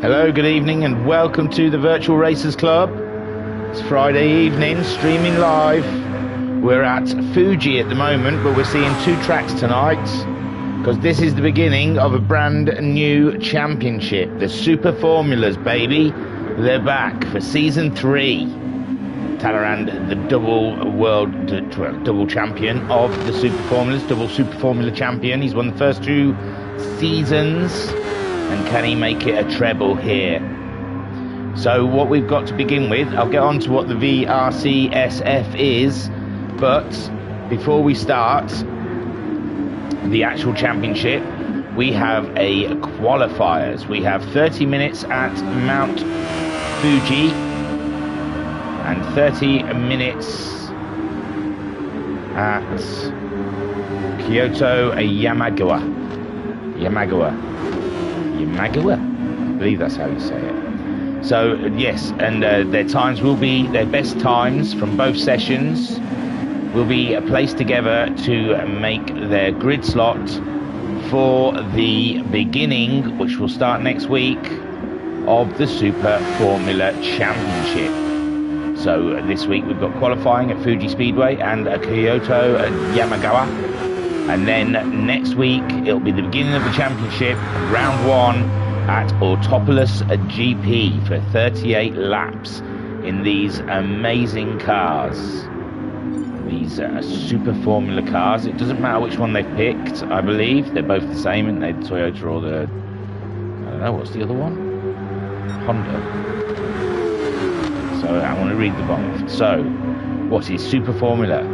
Hello, good evening, and welcome to the Virtual Racers Club. It's Friday evening, streaming live. We're at Fuji at the moment, but we're seeing 2 tracks tonight, because this is the beginning of a brand new championship. The Super Formulas, baby. They're back for season 3. Talleyrand, the double champion of the Super Formulas, double Super Formula champion. He's won the first 2 seasons. And can he make it a treble here? So what we've got to begin with, I'll get on to what the VRC-SF is, but before we start the actual championship, we have a qualifiers. We have 30 minutes at Mount Fuji and 30 minutes at Kyoto Yamagawa. I believe that's how you say it. So yes, and their times will be, their best times from both sessions will be placed together to make their grid slot for the beginning, which will start next week, of the Super Formula Championship. So this week we've got qualifying at Fuji Speedway and at Kyoto and Yamagawa. And then next week, it'll be the beginning of the championship, round 1 at Autopolis GP for 38 laps in these amazing cars. These Super Formula cars. It doesn't matter which one they've picked, I believe. They're both the same, aren't they? The Toyota or the... I don't know, what's the other one? Honda. So I want to read the both. So, what is Super Formula?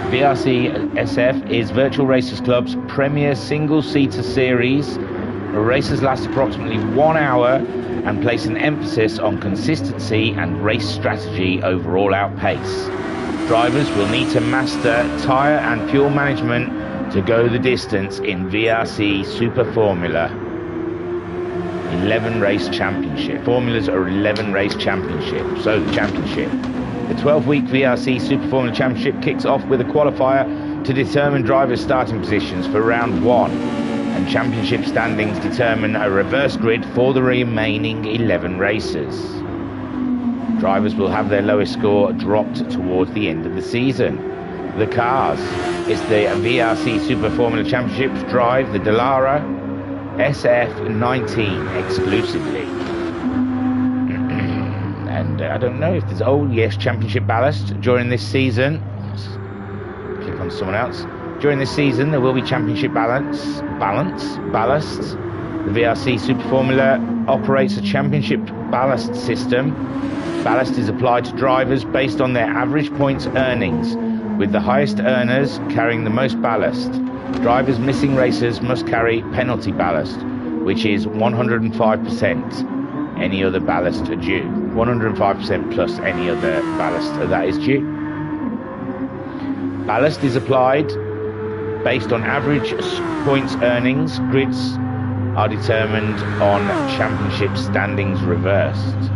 VRC-SF is Virtual Racers Club's premier single-seater series. The races last approximately 1 hour and place an emphasis on consistency and race strategy over all-out pace. Drivers will need to master tyre and fuel management to go the distance in VRC Super Formula 11 race championship. Formulas are 11 race championship. So the championship. The 12-week VRC Super Formula Championship kicks off with a qualifier to determine drivers' starting positions for round 1, and championship standings determine a reverse grid for the remaining 11 races. Drivers will have their lowest score dropped towards the end of the season. The cars. It's the VRC Super Formula Championships drive the Dallara SF19 exclusively. And I don't know if there's... Oh, yes, championship ballast during this season. Let's click on someone else. During this season, there will be championship ballast. The VRC Super Formula operates a championship ballast system. Ballast is applied to drivers based on their average points earnings, with the highest earners carrying the most ballast. Drivers missing races must carry penalty ballast, which is 105%. Any other ballast due. 105% plus any other ballast that is due. Ballast is applied based on average points earnings. Grids are determined on championship standings reversed.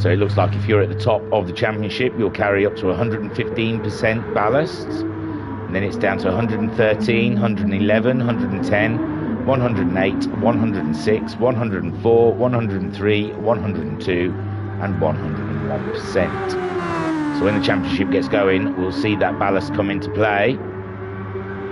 So it looks like if you're at the top of the championship, you'll carry up to 115% ballast. And then it's down to 113, 111, 110. 108, 106, 104, 103, 102 and 101%. So when the championship gets going, we'll see that ballast come into play.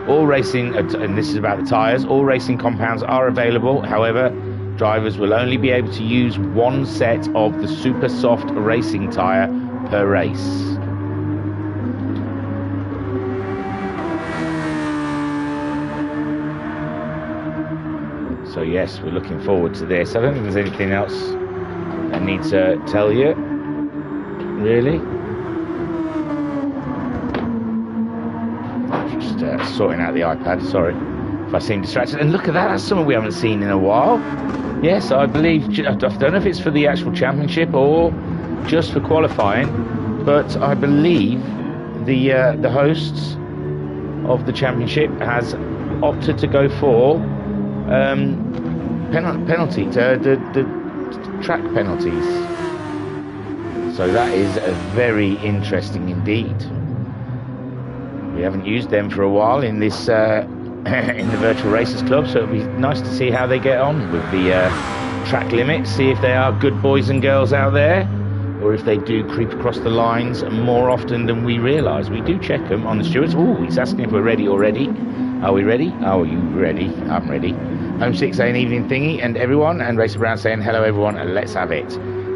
All racing, and this is about the tyres, all racing compounds are available. However, drivers will only be able to use 1 set of the super soft racing tyre per race. So yes, we're looking forward to this. I don't think there's anything else I need to tell you, really. Just sorting out the iPad, sorry if I seem distracted. And look at that, that's something we haven't seen in a while. Yes, I believe, I don't know if it's for the actual championship or just for qualifying, but I believe the hosts of the championship has opted to go for penalty, the track penalties. So that is very interesting indeed. We haven't used them for a while in this in the Virtual Racers Club, so it'll be nice to see how they get on with the track limits, see if they are good boys and girls out there, or if they do creep across the lines more often than we realise. We do check them on the stewards. Oh, he's asking if we're ready already. Are we ready? Oh, are you ready? I'm ready. Homesick saying evening thingy and everyone, and Racer Brown saying hello everyone and let's have it.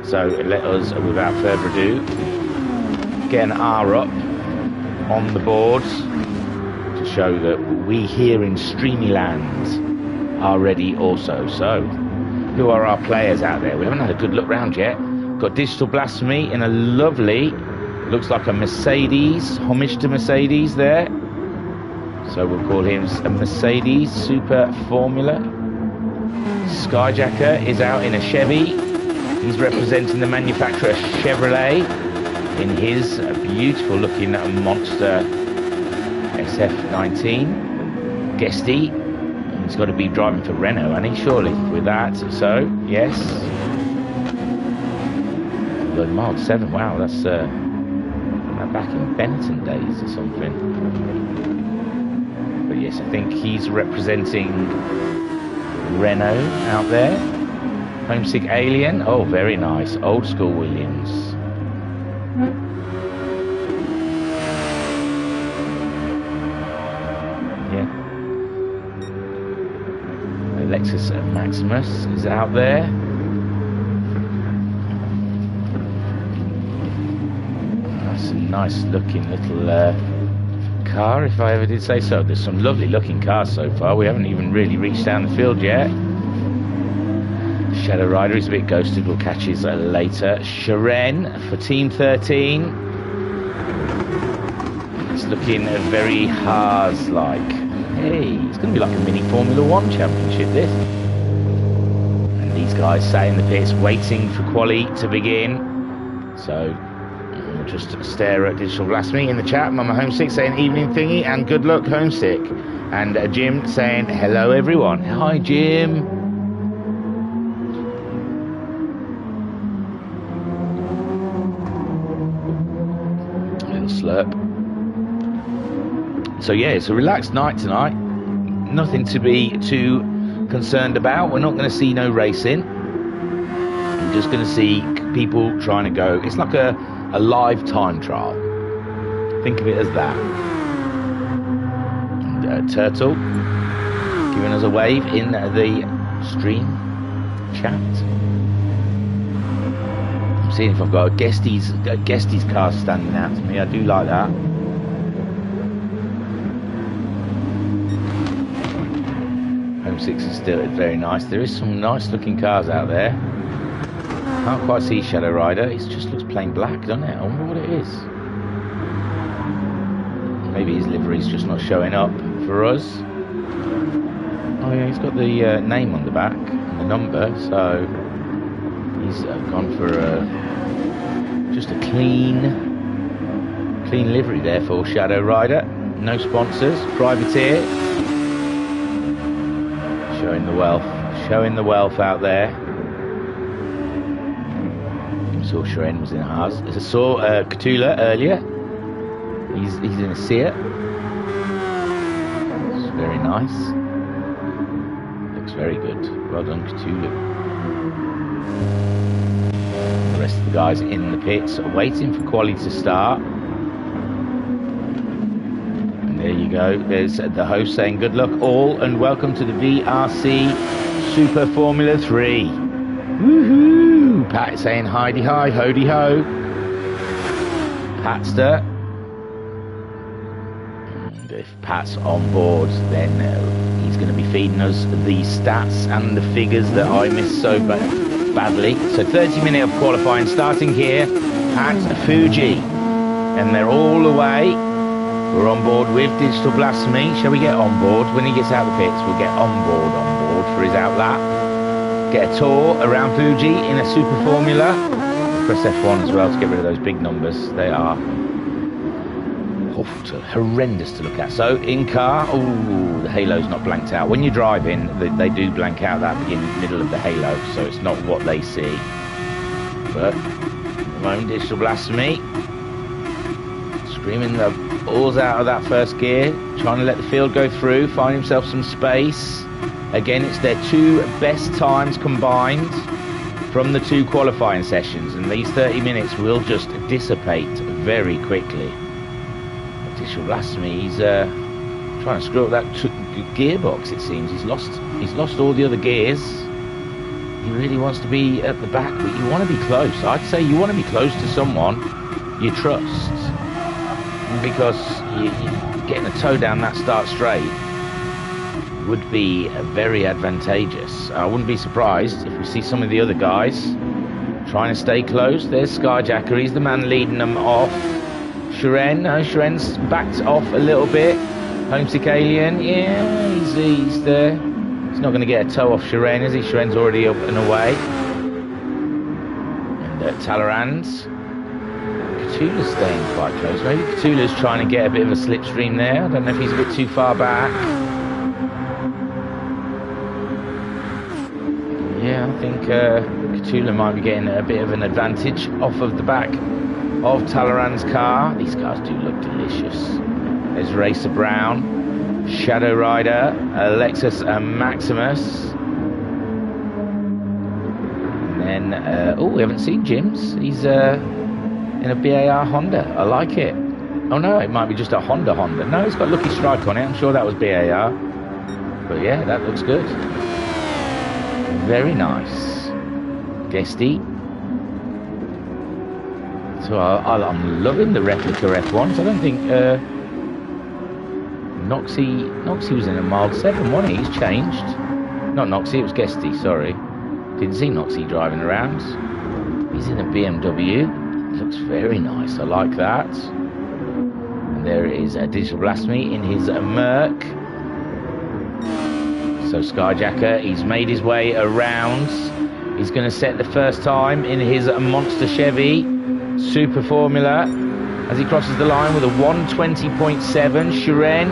So let us, without further ado, get an R up on the board to show that we here in Streamyland are ready also. So, who are our players out there? We haven't had a good look round yet. Got Digital Blasphemy in a lovely, looks like a Mercedes, homage to Mercedes there. So we'll call him a Mercedes Super Formula. Skyjacker is out in a Chevy. He's representing the manufacturer Chevrolet in his beautiful looking monster SF19. Guesty. He's got to be driving for Renault, hasn't he, surely, with that. So, yes. Load Mild 7, wow, that's back in Benetton days or something. But yes, I think he's representing Renault out there. Homesick Alien, oh, very nice. Old school Williams. Yeah. Lexus Maximus is out there. That's a nice looking little car, if I ever did say so. There's some lovely looking cars so far. We haven't even really reached down the field yet. Shadow Rider is a bit ghosted, we'll catch his later. Sharon for Team 13. It's looking very Haas-like. Hey, it's going to be like a mini Formula 1 championship, this. And these guys sat in the pits waiting for quali to begin. So, we'll just stare at Digital Blasphemy in the chat. Mama Homesick saying evening thingy and good luck Homesick. And Jim saying hello everyone. Hi Jim. Little slurp. So yeah, it's a relaxed night tonight. Nothing to be too concerned about. We're not going to see no racing. We're just going to see people trying to go. It's like a live time trial. Think of it as that. And Turtle giving us a wave in the stream chat. I'm seeing if I've got a Guesty's car standing out to me. I do like that. Six is still very nice. There is some nice looking cars out there. Can't quite see Shadow Rider. It just looks plain black, doesn't it? I wonder what it is. Maybe his livery's just not showing up for us. Oh yeah, he's got the name on the back and the number, so he's gone for just a clean livery there for Shadow Rider. No sponsors, privateer. Showing the wealth out there. I saw Sharon was in Haas. I saw Cthulhu earlier. He's in a Seat. It's very nice. Looks very good. Well done, Cthulhu. The rest of the guys in the pits are waiting for quali to start. There you go. There's the host saying good luck all and welcome to the VRC Super Formula 3. Woohoo! Pat saying hidey hi, hody ho. Patster. And if Pat's on board, then he's going to be feeding us the stats and the figures that I missed so badly. So 30-minute of qualifying starting here at Fuji. And they're all away. We're on board with Digital Blasphemy. Shall we get on board? When he gets out of the pits, we'll get on board for his outlap. Get a tour around Fuji in a Super Formula. Press F1 as well to get rid of those big numbers. They are horrendous to look at. So in car, oh, the halo's not blanked out. When you're driving, they do blank out that middle of the halo, so it's not what they see. But at the moment, Digital Blasphemy Screaming the balls out of that first gear, trying to let the field go through, find himself some space. Again, it's their two best times combined from the two qualifying sessions, and these 30 minutes will just dissipate very quickly. Digital Blasphemy, he's trying to screw up that gearbox, it seems. He's lost all the other gears. He really wants to be at the back, but you want to be close. I'd say you want to be close to someone you trust, because getting a toe down that start straight would be very advantageous. I wouldn't be surprised if we see some of the other guys trying to stay close. There's Skyjacker, he's the man leading them off. Shiren, backed off a little bit. Homesick Alien, yeah, he's there. He's not going to get a toe off Shiren, is he? Shiren's already up and away. And Talleyrand. Cthulhu's staying quite close. Maybe Cthulhu's trying to get a bit of a slipstream there. I don't know if he's a bit too far back. Yeah, I think Cthulhu might be getting a bit of an advantage off of the back of Talleyrand's car. These cars do look delicious. There's Racer Brown, Shadow Rider, Alexis Maximus. And then, we haven't seen Jim's. He's in a BAR Honda. I like it. Oh no, it might be just a Honda. No, it's got Lucky Strike on it. I'm sure that was BAR. But yeah, that looks good. Very nice. Guesty. So I'm loving the replica F1s. I don't think Noxie was in a mild 7, wasn't he? He's changed. Not Noxie, it was Guesty, sorry. Didn't see Noxie driving around. He's in a BMW. Looks very nice, I like that. And there is Digital Blasphemy in his Merc. So Skyjacker, he's made his way around. He's going to set the first time in his monster Chevy Super Formula as he crosses the line with a 120.7. Shiren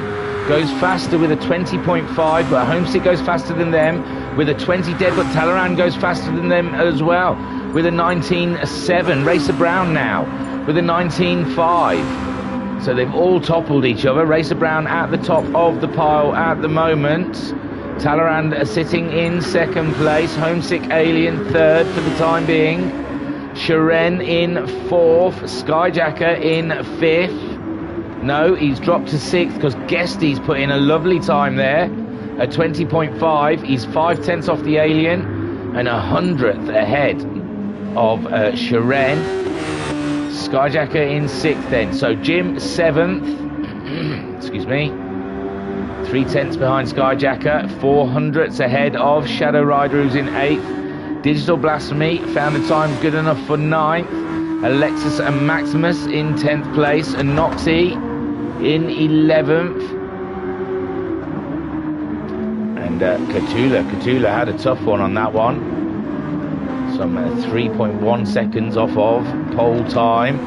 goes faster with a 20.5, but Homesick goes faster than them with a 20 dead, but Talleyrand goes faster than them as well with a 19.7. Racer Brown now with a 19.5. So they've all toppled each other. Racer Brown at the top of the pile at the moment. Talleyrand sitting in second place. Homesick Alien third for the time being. Shiren in fourth. Skyjacker in fifth. No, he's dropped to sixth because Guesty's put in a lovely time there at 20.5. He's 5/10 off the Alien and 100th ahead of Shiren. Skyjacker in sixth then. So Jim seventh. Excuse me. 3/10 behind Skyjacker. 400ths ahead of Shadow Rider, who's in eighth. Digital Blasphemy found a time good enough for ninth. Alexis and Maximus in 10th place. And Noxie in 11th. And Cthulhu had a tough one on that one. Some 3.1 seconds off of pole time.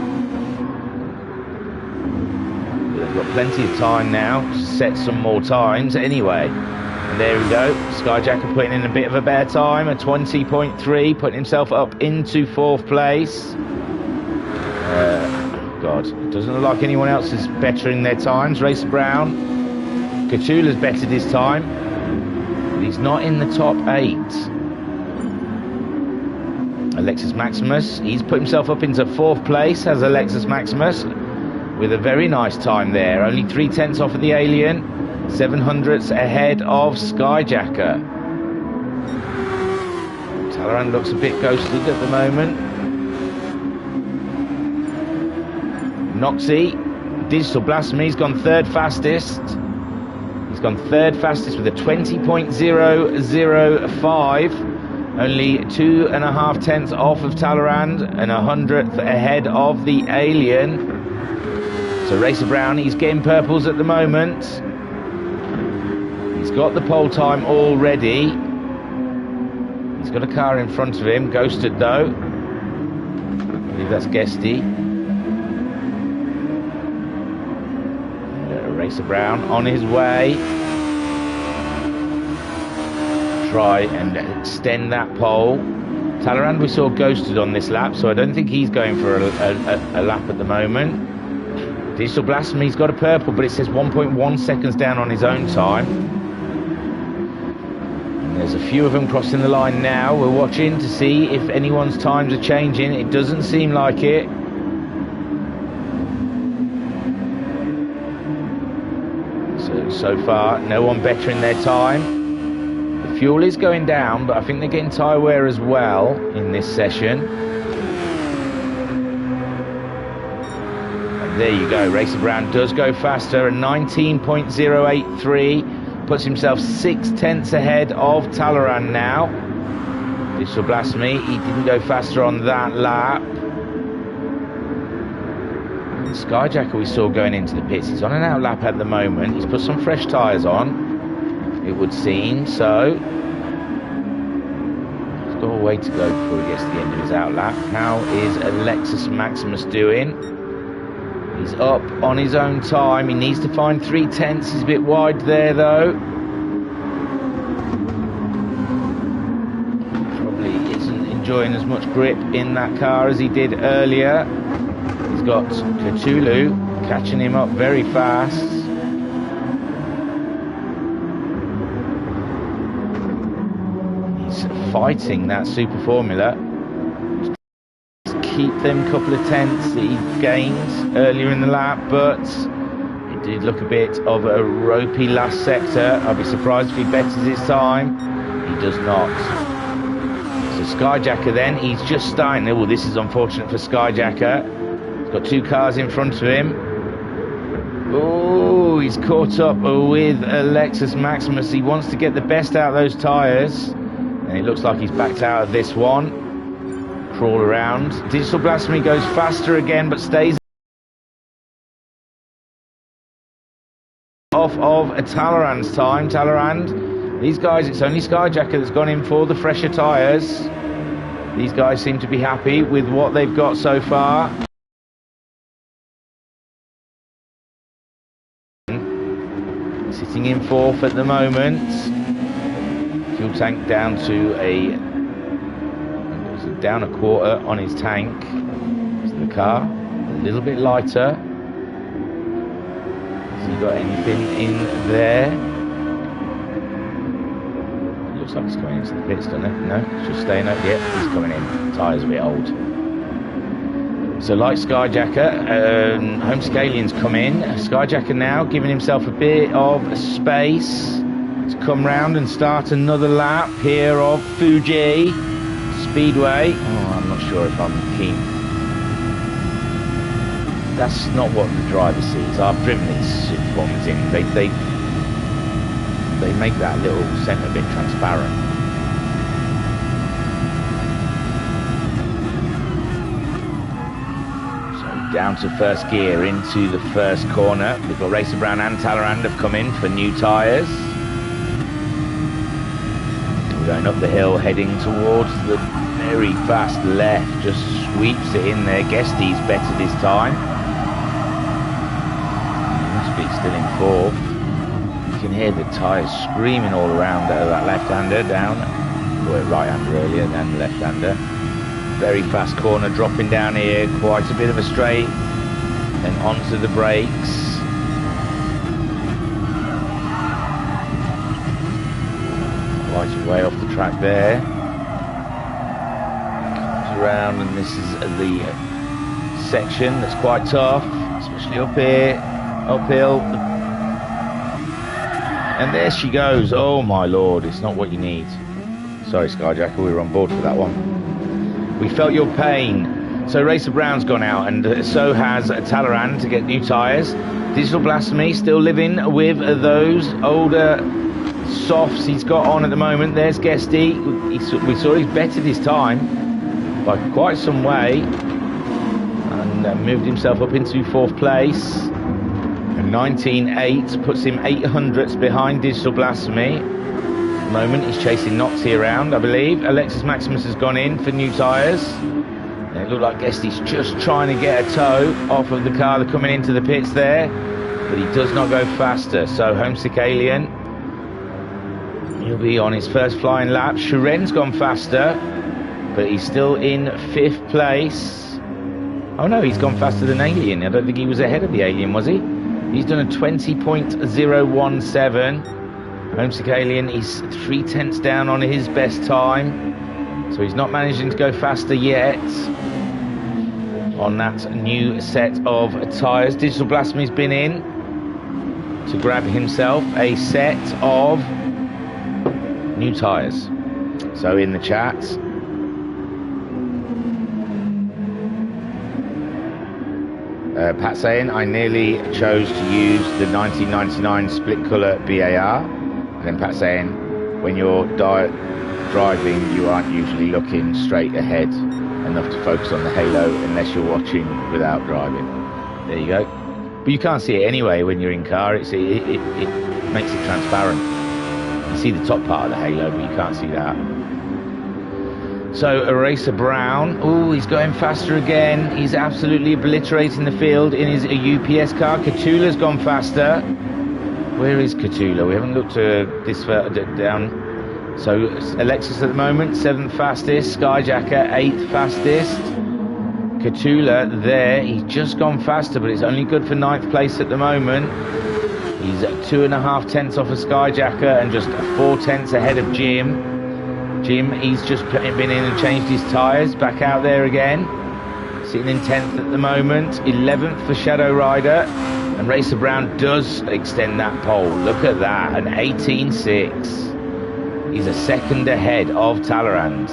They've got plenty of time now to set some more times anyway. And there we go. Skyjacker putting in a bit of a better time, a 20.3, putting himself up into fourth place. God, it doesn't look like anyone else is bettering their times. Racer Brown. Cthulhu's bettered his time, but he's not in the top 8. Alexis Maximus, he's put himself up into fourth place as Alexis Maximus with a very nice time there. Only 3/10 off of the Alien, 700ths ahead of Skyjacker. Talleyrand looks a bit ghosted at the moment. Noxie, Digital Blasphemy's gone third fastest. He's gone third fastest with a 20.005. Only 2.5 off of Talleyrand and 100th ahead of the Alien. So Racer Brown, he's getting purples at the moment. He's got the pole time already. He's got a car in front of him, ghosted though. I believe that's Guesty. Racer Brown on his way. Try and extend that pole. Talleyrand we saw ghosted on this lap, so I don't think he's going for a lap at the moment. Digital Blasphemy's got a purple, but it says 1.1 seconds down on his own time. And there's a few of them crossing the line now. We're watching to see if anyone's times are changing. It doesn't seem like it. So far, no one bettering their time. The fuel is going down, but I think they're getting tyre wear as well in this session. And there you go, Racer Brown does go faster, a 19.083, puts himself 6/10 ahead of Talleyrand now. Digital Blasphemy, he didn't go faster on that lap. Skyjacker we saw going into the pits, he's on an out lap at the moment. He's put some fresh tyres on, it would seem, so he's got a way to go before he gets to the end of his out lap. How is Alexis Maximus doing? He's up on his own time. He needs to find 3/10. He's a bit wide there though. Probably isn't enjoying as much grip in that car as he did earlier. He's got Cthulhu catching him up very fast. He's fighting that super formula. Keep them couple of tenths that he gained earlier in the lap, but it did look a bit of a ropey last sector. I'd be surprised if he betters his time. He does not. So Skyjacker then, he's just starting. Oh, this is unfortunate for Skyjacker. Got two cars in front of him. Oh, he's caught up with Alexis Maximus. He wants to get the best out of those tyres. And it looks like he's backed out of this one. Crawl around. Digital Blasphemy goes faster again, but stays off of Talleyrand's time. Talleyrand, these guys, it's only Skyjacker that's gone in for the fresher tyres. These guys seem to be happy with what they've got so far. Sitting in fourth at the moment. Fuel tank down to down a quarter on his tank. So the car a little bit lighter. Has he got anything in there? It looks like he's coming into the pits, doesn't it? No, it's just staying up. Yep, he's coming in. Tyres a bit old. So like Skyjacker, Homescalian's come in. Skyjacker now giving himself a bit of space to come round and start another lap here of Fuji Speedway. Oh, I'm not sure if I'm keen. That's not what the driver sees. I've driven these performance in. They make that little centre bit transparent. Down to first gear into the first corner. We've got Racer Brown and Talleyrand have come in for new tyres. We're going up the hill, heading towards the very fast left. Just sweeps it in there. Guesty's bettered his time. Must be still in fourth. You can hear the tyres screaming all around that left-hander down. Or right-hander earlier, then the left-hander. Very fast corner dropping down here, quite a bit of a straight, then onto the brakes. Quite a way off the track there. Comes around, and this is the section that's quite tough, especially up here, uphill. And there she goes. Oh my lord, it's not what you need. Sorry Skyjacker, we were on board for that one. We felt your pain. So Racer Brown's gone out, and so has Talleyrand to get new tyres. Digital Blasphemy still living with those older softs he's got on at the moment. There's Guesty. We saw he's bettered his time by quite some way, and moved himself up into fourth place. And 19.8 puts him 800ths behind Digital Blasphemy. At the moment he's chasing Noxie around, I believe. Alexis Maximus has gone in for new tyres. And it looked like Guesty's just trying to get a toe off of the car that's coming into the pits there, but he does not go faster. So Homesick Alien, he'll be on his first flying lap. Sharen's gone faster, but he's still in fifth place. Oh no, he's gone faster than Alien. I don't think he was ahead of the Alien, was he? He's done a 20.017. Homesick Alien, he's 0.3 down on his best time. So he's not managing to go faster yet on that new set of tyres. Digital Blasphemy's been in to grab himself a set of new tyres. So in the chat, Pat saying, I nearly chose to use the 1999 split colour BAR. And then Pat saying, when you're driving, you aren't usually looking straight ahead enough to focus on the halo unless you're watching without driving. There you go. But you can't see it anyway when you're in car. It makes it transparent. You see the top part of the halo, but you can't see that. So Eraser Brown, oh, he's going faster again. He's absolutely obliterating the field in his UPS car. Catula's gone faster. Where is Catula? We haven't looked this far down. So Alexis at the moment, 7th fastest. Skyjacker, 8th fastest. Catula there, he's just gone faster, but it's only good for 9th place at the moment. He's 2.5 tenths off of Skyjacker and just 4 tenths ahead of Jim. Jim, he's just been in and changed his tyres, back out there again. Sitting in 10th at the moment, 11th for Shadow Rider. And Racer Brown does extend that pole. Look at that, an 18.6. He's a second ahead of Talleyrand.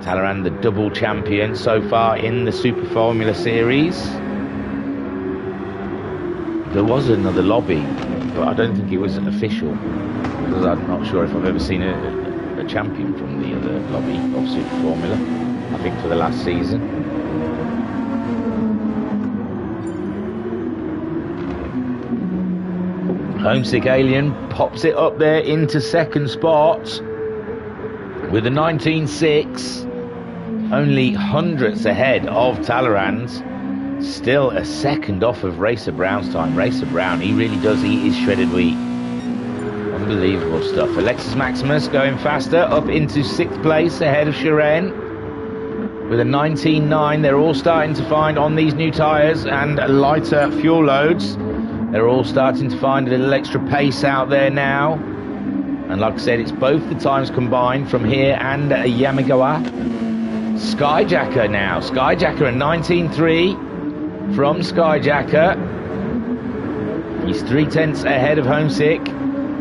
Talleyrand, the double champion so far in the Super Formula Series. There was another lobby, but I don't think it was official, because I'm not sure if I've ever seen a champion from the other lobby of Super Formula. I think for the last season. Homesick Alien pops it up there into second spot with a 19.6, only hundredths ahead of Talleyrand. Still a second off of Racer Brown's time. Racer Brown, he really does eat his shredded wheat. Unbelievable stuff. Alexis Maximus going faster, up into 6th place ahead of Shiren with a 19.9. They're all starting to find on these new tyres and lighter fuel loads. They're all starting to find a little extra pace out there now. And like I said, it's both the times combined from here and Yamagawa. Skyjacker now. Skyjacker at 19.3 from Skyjacker. He's 3 tenths ahead of Homesick.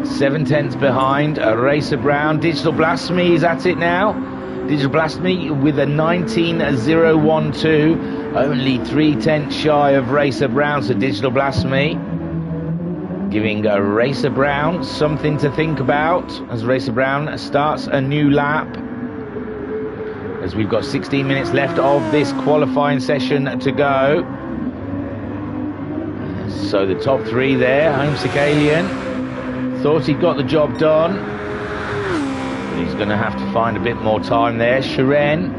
7 tenths behind Racer Brown. Digital Blasphemy is at it now. Digital Blasphemy with a 19.012. Only 3 tenths shy of Racer Brown. So Digital Blasphemy giving Racer Brown something to think about as Racer Brown starts a new lap. As we've got 16 minutes left of this qualifying session to go. So the top 3 there. Homesick Alien thought he'd got the job done, but he's going to have to find a bit more time there. Shiren,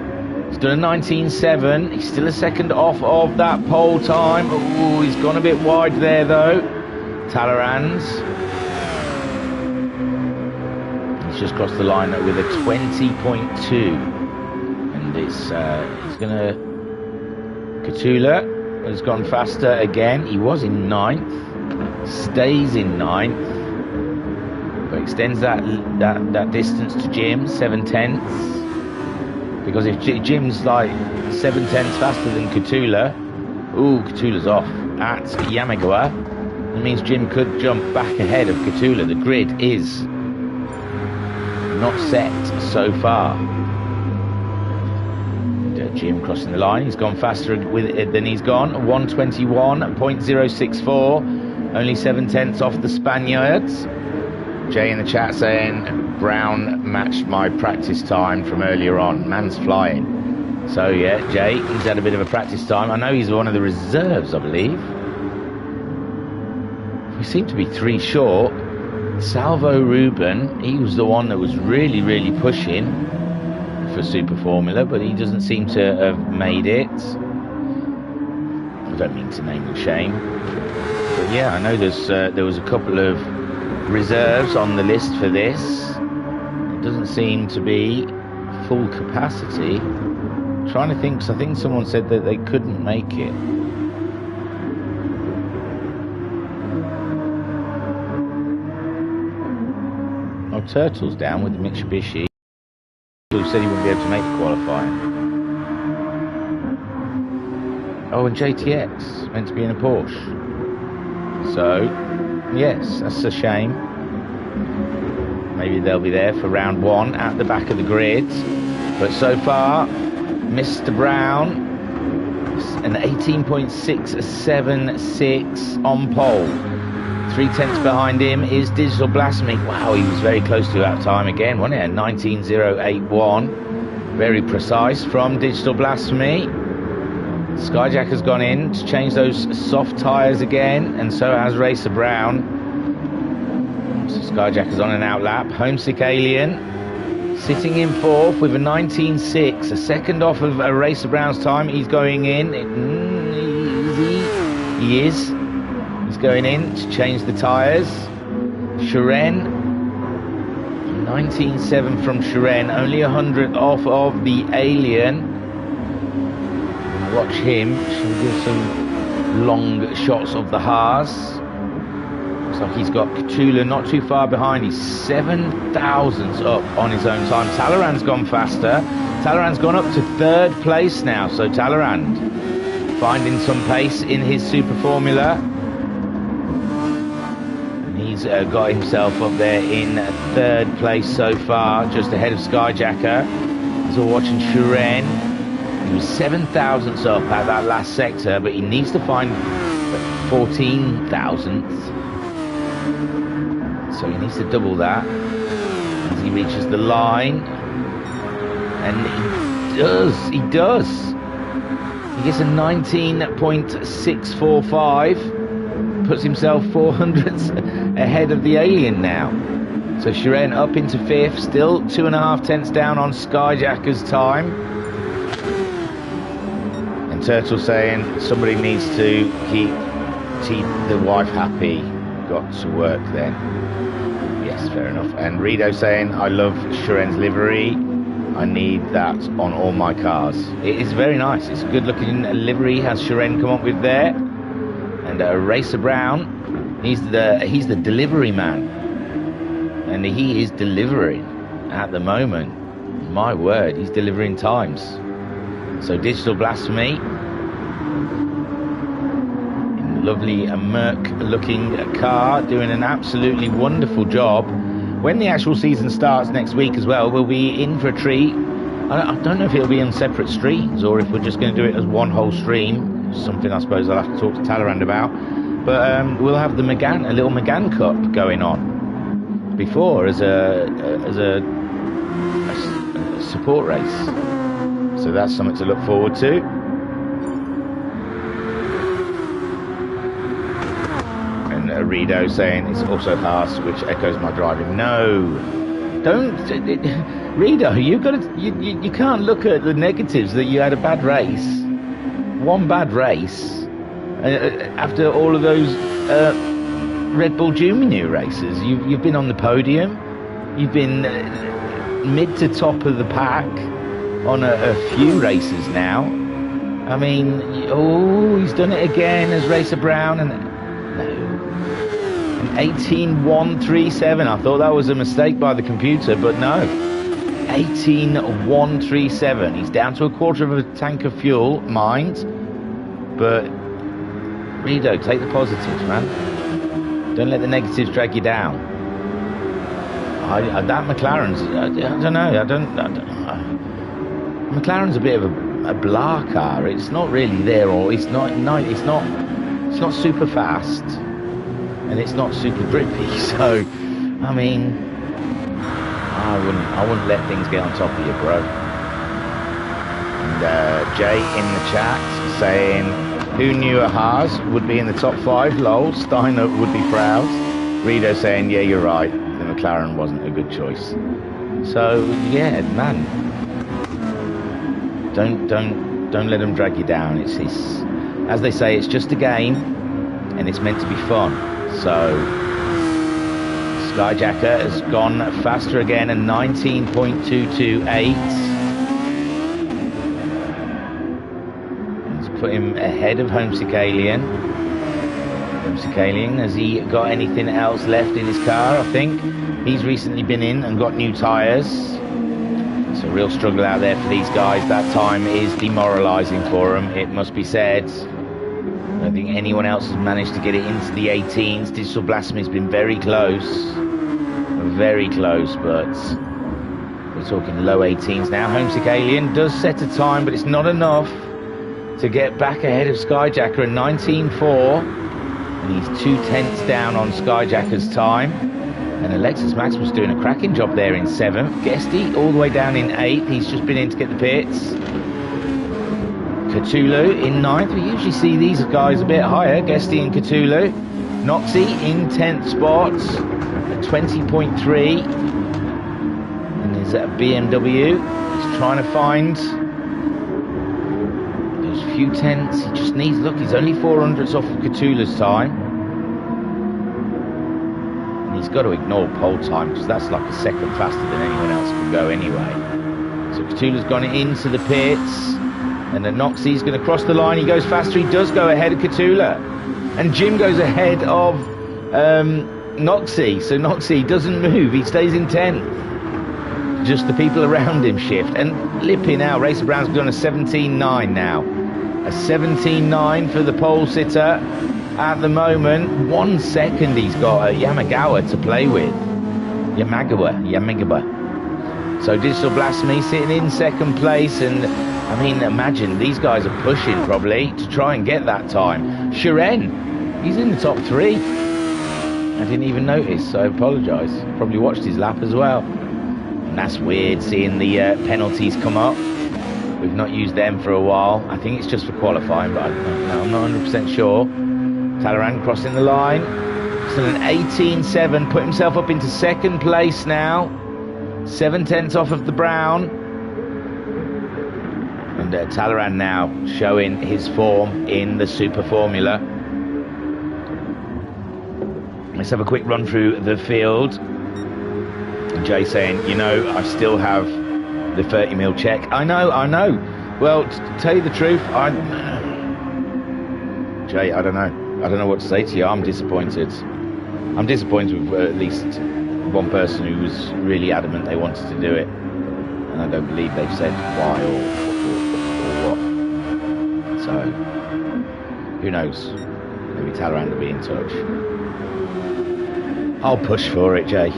he's done a 19.7. He's still a second off of that pole time. Oh, he's gone a bit wide there though. Talleyrand, he's just crossed the line with a 20.2, and it's he's going to. Catula has gone faster again. He was in 9th, stays in 9th. But extends that distance to Jim, 7 tenths. Because if Jim's like 7 tenths faster than Catula, ooh, Catula's off at Yamagawa. It means Jim could jump back ahead of Catula. The grid is not set so far. And, Jim crossing the line. He's gone faster with it than he's gone. 1:21.064. Only 7 tenths off the Spaniards. Jay in the chat saying, Brown matched my practice time from earlier on. Man's flying. So yeah, Jay, he's had a bit of a practice time. I know he's one of the reserves, I believe. We seem to be 3 short. Salvo Ruben, he was the one that was really, really pushing for Super Formula, but he doesn't seem to have made it. I don't mean to name and shame. But yeah, I know there was a couple of reserves on the list for this. It doesn't seem to be full capacity. trying to think, because I think someone said that they couldn't make it. Oh, Turtle's down with the Mitsubishi. Who said he wouldn't be able to make the qualifying. Oh, and JTX meant to be in a Porsche. So, yes, that's a shame. Maybe they'll be there for round 1 at the back of the grid. But so far, Mr. Brown, an 18.676 on pole. 3/10 behind him is Digital Blasphemy. Wow, he was very close to that time again, wasn't it? 19.081. Very precise from Digital Blasphemy. Skyjack has gone in to change those soft tyres again, and so has Racer Brown. So Skyjack is on an outlap. Homesick Alien sitting in 4th with a 19.6, a second off of Racer Brown's time. He's going in. He is. He's going in to change the tyres. Shiren, 19.7 from Shiren, only 100 off of the Alien. Watch him. She'll give some long shots of the Haas. Looks like he's got Cthulhu not too far behind. He's 7 thousandths up on his own time. Talleyrand's gone faster. Talleyrand's gone up to 3rd place now. So Talleyrand finding some pace in his Super Formula. And he's got himself up there in 3rd place so far, just ahead of Skyjacker. So watching Shiren. He was 7 thousandths up at that last sector, but he needs to find 14 thousandths. So he needs to double that as he reaches the line. And he does. He gets a 19.645, puts himself 400ths ahead of the Alien now. So Shiren up into 5th, still 2.5 tenths down on Skyjacker's time. Turtle saying somebody needs to keep the wife happy. Got to work then. Yes, fair enough. And Rido saying, I love Shiren's livery. I need that on all my cars. It is very nice. It's a good looking livery has Shiren come up with there. And Racer Brown, he's the delivery man. And he is delivering at the moment. My word, he's delivering times. So Digital Blasphemy, in a lovely Merc looking car, doing an absolutely wonderful job. When the actual season starts next week as well, we'll be in for a treat. I don't know if it'll be on separate streams or if we're just going to do it as one whole stream. Something I suppose I'll have to talk to Talleyrand about. But we'll have the Megane, a little Megane Cup going on before as a support race. So that's something to look forward to. And Rido saying it's also Haas, which echoes my driving. No, don't, Rido. You can't look at the negatives that you had a bad race, one bad race, after all of those Red Bull Junior races. You've been on the podium, you've been mid to top of the pack on a few races now. I mean, he's done it again as Racer Brown, and an 18.137. I thought that was a mistake by the computer, but no, 18.137. He's down to a quarter of a tank of fuel, mind, but Rido, take the positives, man. Don't let the negatives drag you down. That McLaren's, I don't know. McLaren's a bit of a blah car. It's not really there, or it's not super fast, and it's not super grippy. So, I mean, I wouldn't let things get on top of you, bro. And Jay in the chat saying, who knew a Haas would be in the top 5? Lol, Steiner would be proud. Rido saying, yeah, you're right. The McLaren wasn't a good choice. So yeah, man. Don't let them drag you down. It's as they say, it's just a game, and it's meant to be fun. So Skyjacker has gone faster again, a 19.228. put him ahead of Homesick Alien. Homesick Alien, has he got anything else left in his car? I think he's recently been in and got new tyres. It's a real struggle out there for these guys. That time is demoralising for them, it must be said. I don't think anyone else has managed to get it into the 18s. Digital Blasphemy's been very close, but we're talking low 18s now. Homesick Alien does set a time, but it's not enough to get back ahead of Skyjacker at 19.4, and he's 2/10 down on Skyjacker's time. And Alexis Maximus doing a cracking job there in 7th. Guesty all the way down in 8th. He's just been in to get the pits. Cthulhu in 9th. We usually see these guys a bit higher, Guesty and Cthulhu. Noxie in 10th spot at 20.3. And there's a BMW. He's trying to find those few tenths. He just needs, look, he's only 400ths off of Cthulhu's time. And he's got to ignore pole time because that's like a second faster than anyone else can go anyway. So Cthulhu's gone into the pits. And then Noxie's going to cross the line. He goes faster. He does go ahead of Cthulhu. And Jim goes ahead of Noxie. So Noxie doesn't move. He stays in 10th. Just the people around him shift. And Lippy now, Racer Brown's gone a 17.9 now. A 17.9 for the pole sitter at the moment. 1 second he's got Yamagawa to play with. Yamagawa. So Digital Blasphemy sitting in 2nd place, and I mean, imagine these guys are pushing probably to try and get that time. Shiren, he's in the top 3. I didn't even notice, so I apologise. Probably watched his lap as well. And that's weird seeing the penalties come up. We've not used them for a while. I think it's just for qualifying, but I'm not 100% sure. Talleyrand crossing the line. So an 18.7, put himself up into 2nd place now. 7/10 off of the Brown. And Talleyrand now showing his form in the Super Formula. Let's have a quick run through the field. Jay saying, you know, I still have the 30 mil check. I know. Well, to tell you the truth, Jay, I don't know what to say to you. I'm disappointed. I'm disappointed with at least one person who was really adamant they wanted to do it. And I don't believe they've said why or what. So, who knows? Maybe Talleyrand will be in touch. I'll push for it, Jay.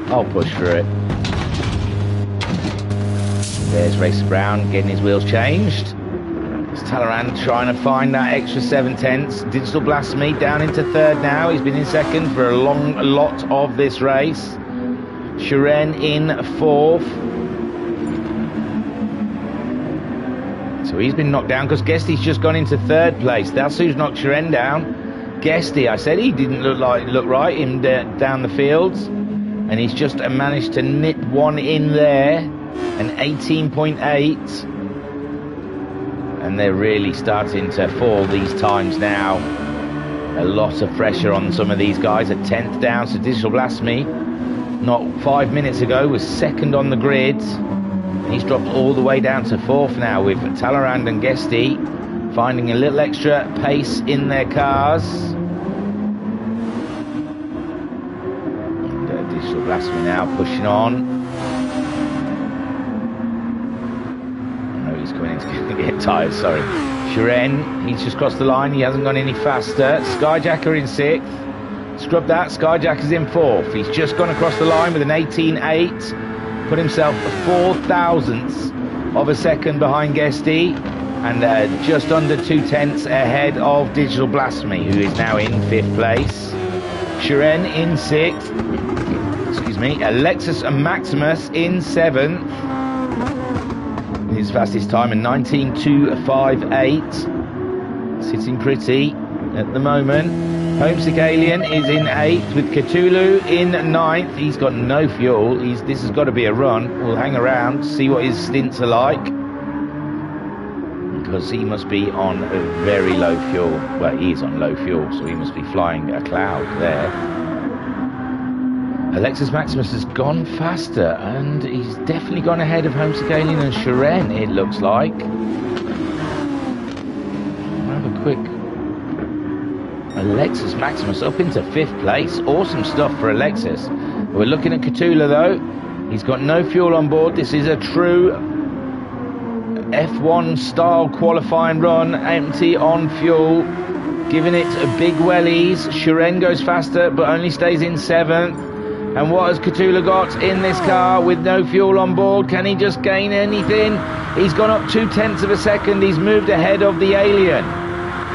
I'll push for it. There's Racer Brown getting his wheels changed. It's Talleyrand trying to find that extra 7/10. Digital Blasphemy down into 3rd now. He's been in 2nd for a lot of this race. Shiren in 4th. So he's been knocked down because Guesty's just gone into 3rd place. That's who's knocked Shiren down. Guesty, I said he didn't look right in down the fields. And he's just managed to nip one in there. An 18.8. And they're really starting to fall these times now. A lot of pressure on some of these guys. A 10th down, so Digital Blasphemy, not 5 minutes ago, was 2nd on the grid. He's dropped all the way down to 4th now, with Talleyrand and Guesty finding a little extra pace in their cars. And Digital Blasphemy now pushing on. He's coming in to get tyres, sorry. Shiren, he's just crossed the line, he hasn't gone any faster. Skyjacker in 6th. Scrub that, Skyjacker's in 4th. He's just gone across the line with an 18.8. Put himself 4,000ths of a second behind Guesty. And just under 2/10 ahead of Digital Blasphemy, who is now in 5th place. Shiren in 6th. Excuse me. Alexis Maximus in 7th. His fastest time in 19.258. Sitting pretty at the moment. Homesick Alien is in 8th with Cthulhu in 9th. He's got no fuel. This has got to be a run. We'll hang around, see what his stints are like. Because he must be on a very low fuel. Well, he is on low fuel, so he must be flying a cloud there. Alexis Maximus has gone faster, and he's definitely gone ahead of Homesick Alien and Shiren, it looks like. quick. Alexis Maximus up into 5th place. Awesome stuff for Alexis. We're looking at Katoula though. He's got no fuel on board. This is a true F1 style qualifying run, empty on fuel, giving it a big wellies. Shiren goes faster but only stays in 7th. And what has Katoula got in this car with no fuel on board? Can he just gain anything? He's gone up 0.2 of a second. He's moved ahead of the Alien.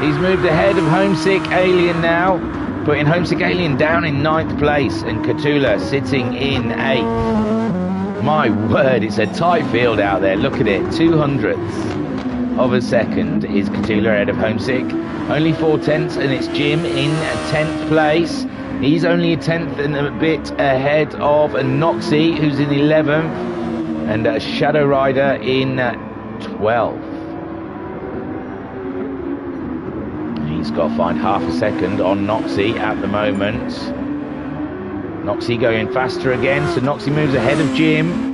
He's moved ahead of Homesick Alien now, putting Homesick Alien down in 9th place and Katoula sitting in 8th. My word, it's a tight field out there. Look at it, 0.02 of a second is Katoula ahead of Homesick. Only 0.4 and it's Jim in 10th place. He's only a 10th and a bit ahead of Noxie, who's in 11th, and Shadow Rider in 12th. He's got to find half a second on Noxie at the moment. Noxie going faster again, so Noxie moves ahead of Jim.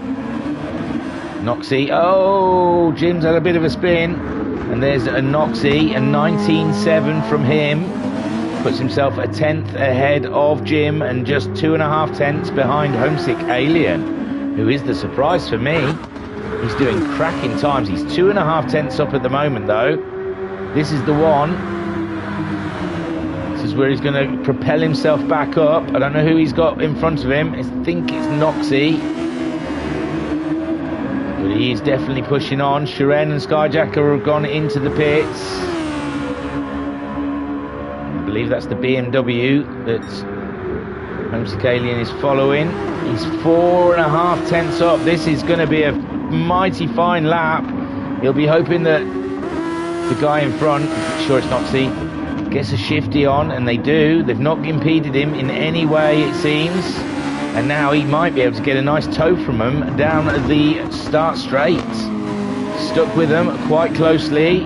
Noxie, oh, Jim's had a bit of a spin, and there's a Noxie, a 19.7 from him. Puts himself a 10th ahead of Jim and just 2.5 tenths behind Homesick Alien, who is the surprise for me. He's doing cracking times. He's 2.5 tenths up at the moment though. This is the one. This is where he's going to propel himself back up. I don't know who he's got in front of him. I think it's Noxie. But he is definitely pushing on. Shiren and Skyjacker have gone into the pits. I believe that's the BMW that Homesick Alien is following. He's 4.5 tenths up. This is going to be a mighty fine lap. He'll be hoping that the guy in front, I'm sure it's Noxie, gets a shifty on, and they do. They've not impeded him in any way, it seems. And now he might be able to get a nice tow from him down the start straight. Stuck with them quite closely.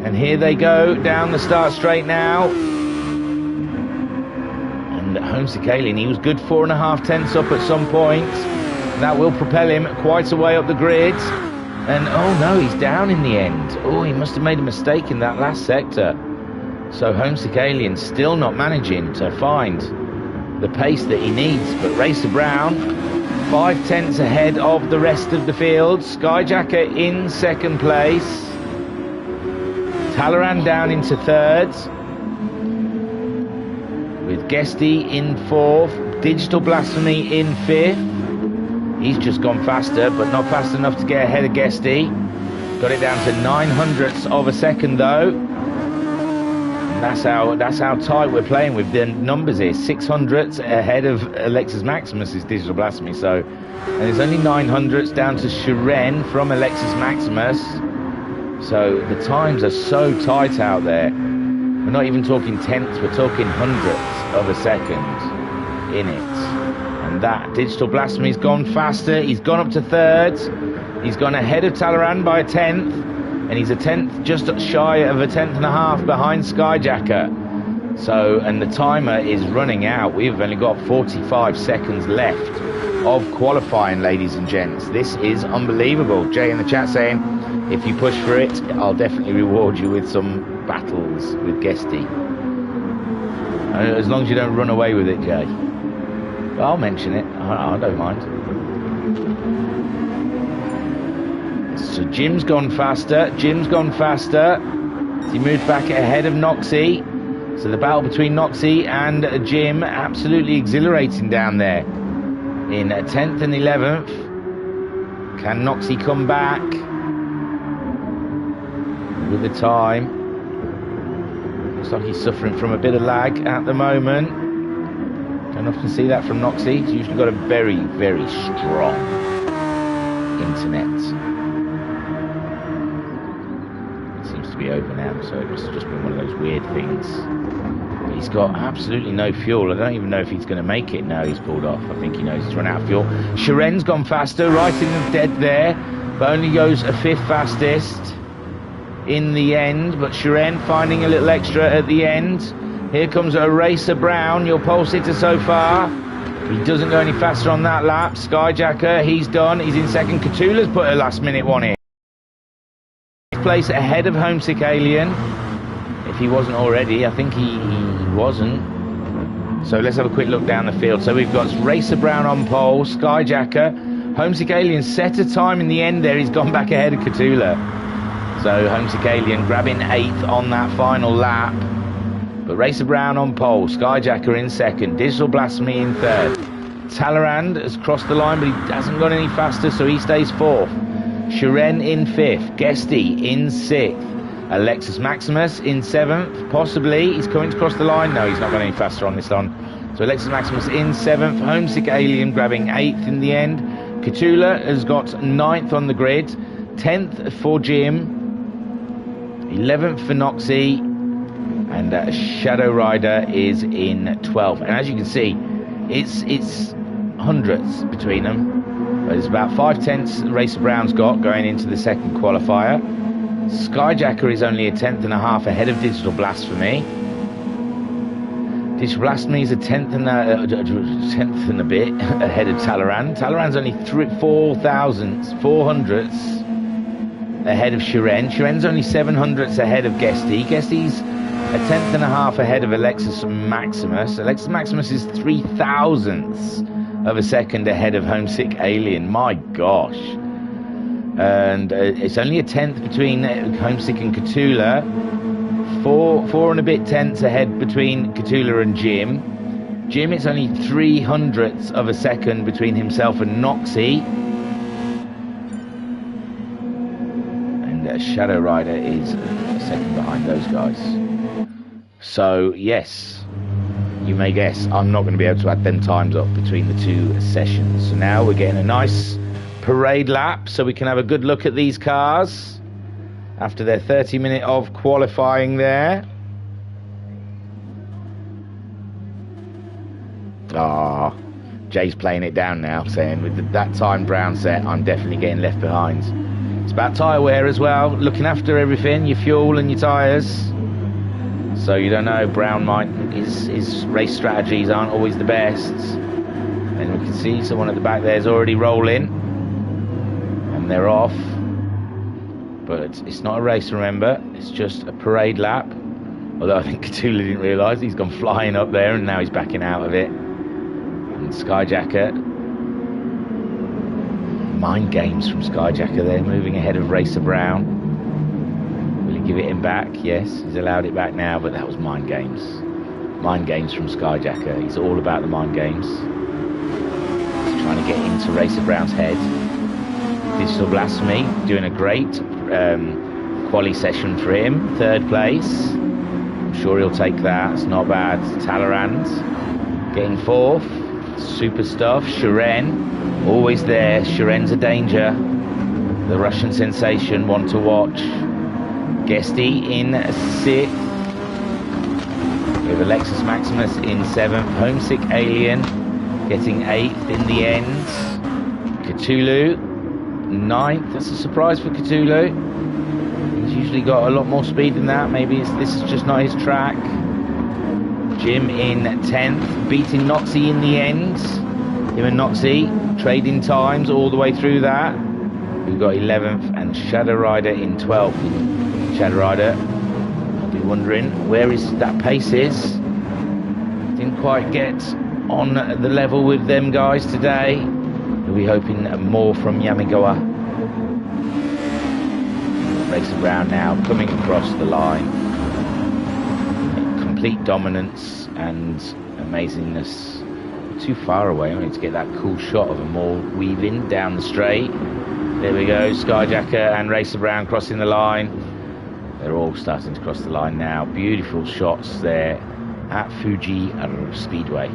And here they go down the start straight now. Homesick Alien, he was good 4.5 tenths up at some point. That will propel him quite a way up the grid. And oh no, he's down in the end. Oh, he must have made a mistake in that last sector. So Homesick Alien still not managing to find the pace that he needs. But Racer Brown, 5 tenths ahead of the rest of the field. Skyjacker in 2nd place. Talleyrand down into 3rd. With Guesty in 4th, Digital Blasphemy in 5th. He's just gone faster, but not fast enough to get ahead of Guesty. Got it down to 0.09 of a second though. And that's how tight we're playing with the numbers here. 0.06 ahead of Alexis Maximus's Digital Blasphemy. So, and it's only 0.09 down to Shiren from Alexis Maximus. So the times are so tight out there. We're not even talking tenths, we're talking hundredths of a second in it. And that Digital Blasphemy's gone faster. He's gone up to 3rd. He's gone ahead of Talleyrand by a 10th. And he's a 10th, just shy of a 10.5 behind Skyjacker. So, and the timer is running out. We've only got 45 seconds left of qualifying, ladies and gents. This is unbelievable. Jay in the chat saying, if you push for it, I'll definitely reward you with some battles with Guesty. As long as you don't run away with it, Jay. But I'll mention it. I don't mind. So Jim's gone faster. Jim's gone faster. He moved back ahead of Noxie. So the battle between Noxie and Jim, absolutely exhilarating down there. In 10th and 11th. Can Noxie come back with the time? Looks like he's suffering from a bit of lag at the moment. Don't often see that from Noxie. He's usually got a very, very strong internet. It seems to be over now, so it must have just been one of those weird things. But he's got absolutely no fuel. I don't even know if he's going to make it now he's pulled off. I think he knows he's run out of fuel. Shiren's gone faster, right in the dead there, but only goes a 5th fastest in the end. But Shiren finding a little extra at the end. Here comes a Racer Brown, your pole sitter so far. He doesn't go any faster on that lap. Skyjacker, he's done. He's in 2nd. Katoula's put a last minute one in. Place ahead of Homesick Alien. If he wasn't already, I think he wasn't. So let's have a quick look down the field. So we've got Racer Brown on pole, Skyjacker. Homesick Alien set a time in the end there. He's gone back ahead of Cthulhu. So Homesick Alien grabbing 8th on that final lap. But Racer Brown on pole, Skyjacker in 2nd, Digital Blasphemy in 3rd. Talleyrand has crossed the line, but he hasn't gone any faster, so he stays 4th. Shiren in 5th, Guesty in 6th. Alexis Maximus in 7th, possibly. He's coming to cross the line. No, he's not going any faster on this one. So Alexis Maximus in 7th, Homesick Alien grabbing 8th in the end. Cthulhu has got 9th on the grid, 10th for Jim, 11th for Noxie, and Shadow Rider is in 12th. And as you can see, it's hundreds between them. There's about 5/10 Racer Brown's got going into the second qualifier. Skyjacker is only a 10th and a half ahead of Digital Blasphemy. Digital Blasphemy is a 10th and a bit ahead of Talleyrand. Talleyrand's only 4,400ths ahead of Shiren. Shiren's only 700ths ahead of Guesty. Guesty's a 10th and a half ahead of Alexis Maximus. Alexis Maximus is 3,000ths of a second ahead of Homesick Alien. My gosh. And it's only a 10th between Homesick and Cthulhu. Four and a bit tenths ahead between Cthulhu and Jim. Jim, it's only 300ths of a second between himself and Noxie. And Shadow Rider is a second behind those guys. So, yes, you may guess I'm not going to be able to add them times up between the two sessions. So now we're getting a nice parade lap so we can have a good look at these cars after their 30-minute of qualifying there. Jay's playing it down now, saying with that time Brown set, I'm definitely getting left behind. It's about tyre wear as well, looking after everything, your fuel and your tyres. So you don't know, Brown might, his race strategies aren't always the best. And we can see someone at the back there is already rolling. And they're off. But it's not a race, remember. It's just a parade lap. Although I think Cthulhu didn't realise he's gone flying up there and now he's backing out of it. And Skyjacker. Mind games from Skyjacker there, moving ahead of Racer Brown. Will he give it him back? Yes, he's allowed it back now, but that was mind games. Mind games from Skyjacker. He's all about the mind games. He's trying to get into Racer Brown's head. Digital Blasphemy doing a great quali session for him. 3rd place. I'm sure he'll take that. It's not bad. Talleyrand getting 4th. Super stuff. Shiren always there. Shiren's a danger. The Russian sensation, one to watch. Guesty in 6th. We have Alexis Maximus in 7th. Homesick Alien getting 8th in the end. Cthulhu 9th. That's a surprise for Cthulhu. He's usually got a lot more speed than that. Maybe this is just not his track. Jim in 10th, beating Noxie in the end. Him and Noxie trading times all the way through that. We've got 11th and Shadow Rider in 12th. Shadow Rider, I'll be wondering where that pace is. Didn't quite get on the level with them guys today. We'll be hoping more from Yamigawa. Racer Brown now coming across the line. Complete dominance and amazingness. Too far away. I need to get that cool shot of them all weaving down the straight. There we go. Skyjacker and Racer Brown crossing the line. They're all starting to cross the line now. Beautiful shots there at Fuji Speedway.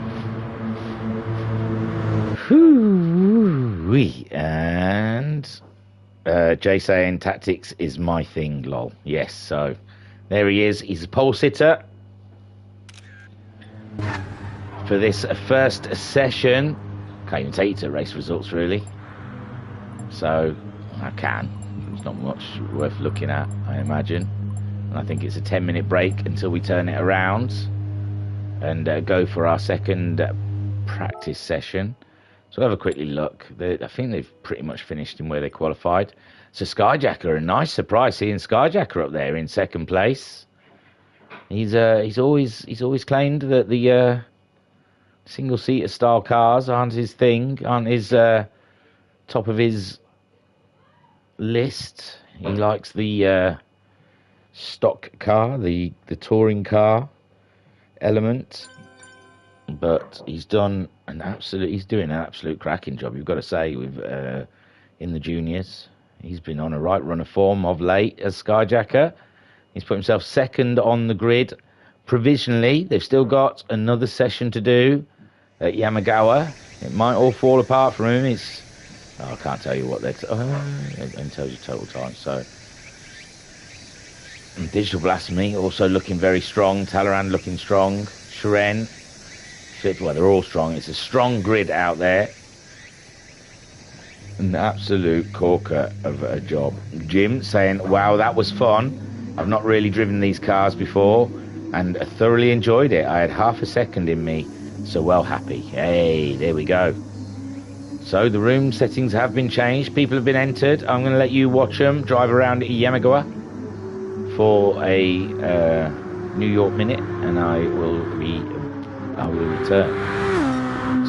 And Jay saying tactics is my thing, lol. Yes, so there he is. He's a pole sitter for this first session. Can't even take you to race results really. So I can. It's not much worth looking at, I imagine. And I think it's a 10-minute break until we turn it around and go for our second practice session. So have a quickly look. I think they've pretty much finished in where they qualified. So Skyjacker, a nice surprise seeing Skyjacker up there in 2nd place. He's always claimed that the single-seater style cars aren't his thing, aren't his top of his list. He likes the stock car, the touring car element. But he's doing an absolute cracking job, you've got to say, with in the juniors. He's been on a right run of form of late as Skyjacker. He's put himself second on the grid provisionally. They've still got another session to do at Yamagawa. It might all fall apart for him. I can't tell you what they're... it tells you total time, so... And Digital Blasphemy also looking very strong. Talleyrand looking strong. Shren. Well, they're all strong. It's a strong grid out there. An absolute corker of a job. Jim saying, wow, that was fun. I've not really driven these cars before and thoroughly enjoyed it. I had half a second in me, so well happy. Hey, there we go. So the room settings have been changed. People have been entered. I'm going to let you watch them drive around Yamagawa for a New York minute, and I will return.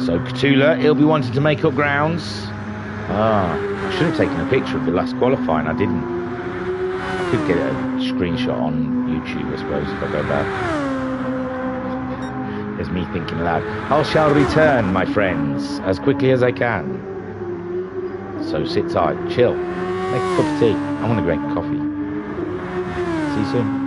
So Cthulhu, he'll be wanting to make up grounds. I should have taken a picture of the last qualifying. I didn't. I could get a screenshot on YouTube, I suppose, if I go back. There's me thinking aloud. I shall return, my friends, as quickly as I can. So sit tight, chill, make a cup of tea. I want to drink coffee. See you soon.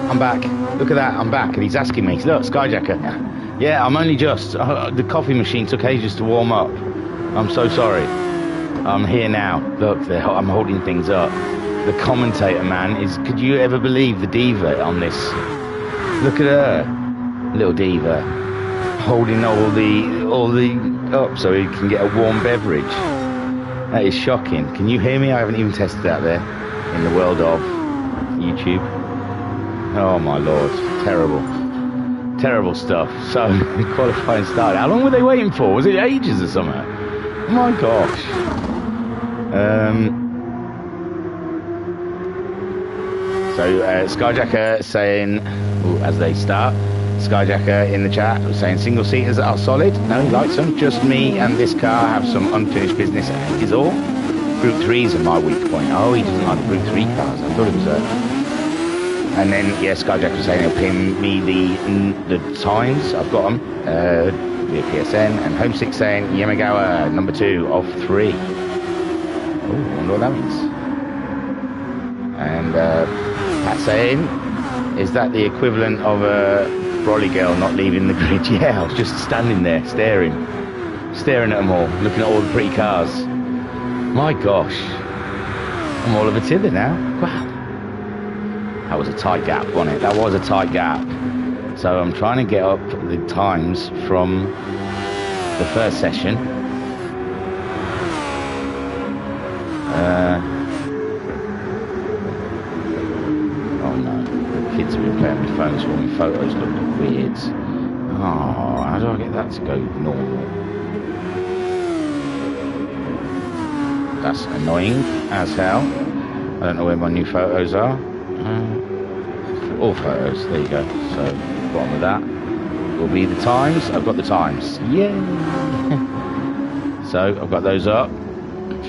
I'm back. Look at that, I'm back. And he's asking me, look, Skyjacker. Yeah, I'm only just. The coffee machine took ages to warm up. I'm so sorry. I'm here now. Look, I'm holding things up. The commentator, man, is... Could you ever believe the diva on this? Look at her. Little diva. Holding all the up so he can get a warm beverage. That is shocking. Can you hear me? I haven't even tested that there. In the world of YouTube. Oh my lord. Terrible. Terrible stuff. So, qualifying started. How long were they waiting for? Was it ages or something? Oh my gosh. So, Skyjacker saying, as they start, Skyjacker in the chat was saying single seaters are solid. No, he likes them. Just me and this car have some unfinished business is all. Group 3s are my weak point. Oh, he doesn't like the Group 3 cars. I thought it was and then, yeah, Skyjacker was saying he'll pin me the times. I've got them. Via PSN. And Homesick saying Yamagawa, number 2 of 3. Oh, I wonder what that means. And Pat saying, is that the equivalent of a brolly girl not leaving the grid? Yeah, I was just standing there staring at them all, looking at all the pretty cars. My gosh, I'm all of a tither now. Wow, that was a tight gap, wasn't it? That was a tight gap. So I'm trying to get up the times from the first session. Oh no, the kids have been playing with phones for me. Photos look weird. Oh, how do I get that to go normal? That's annoying as hell. I don't know where my new photos are. All photos, there you go. So, bottom of that will be the times. I've got the times. Yay! So, I've got those up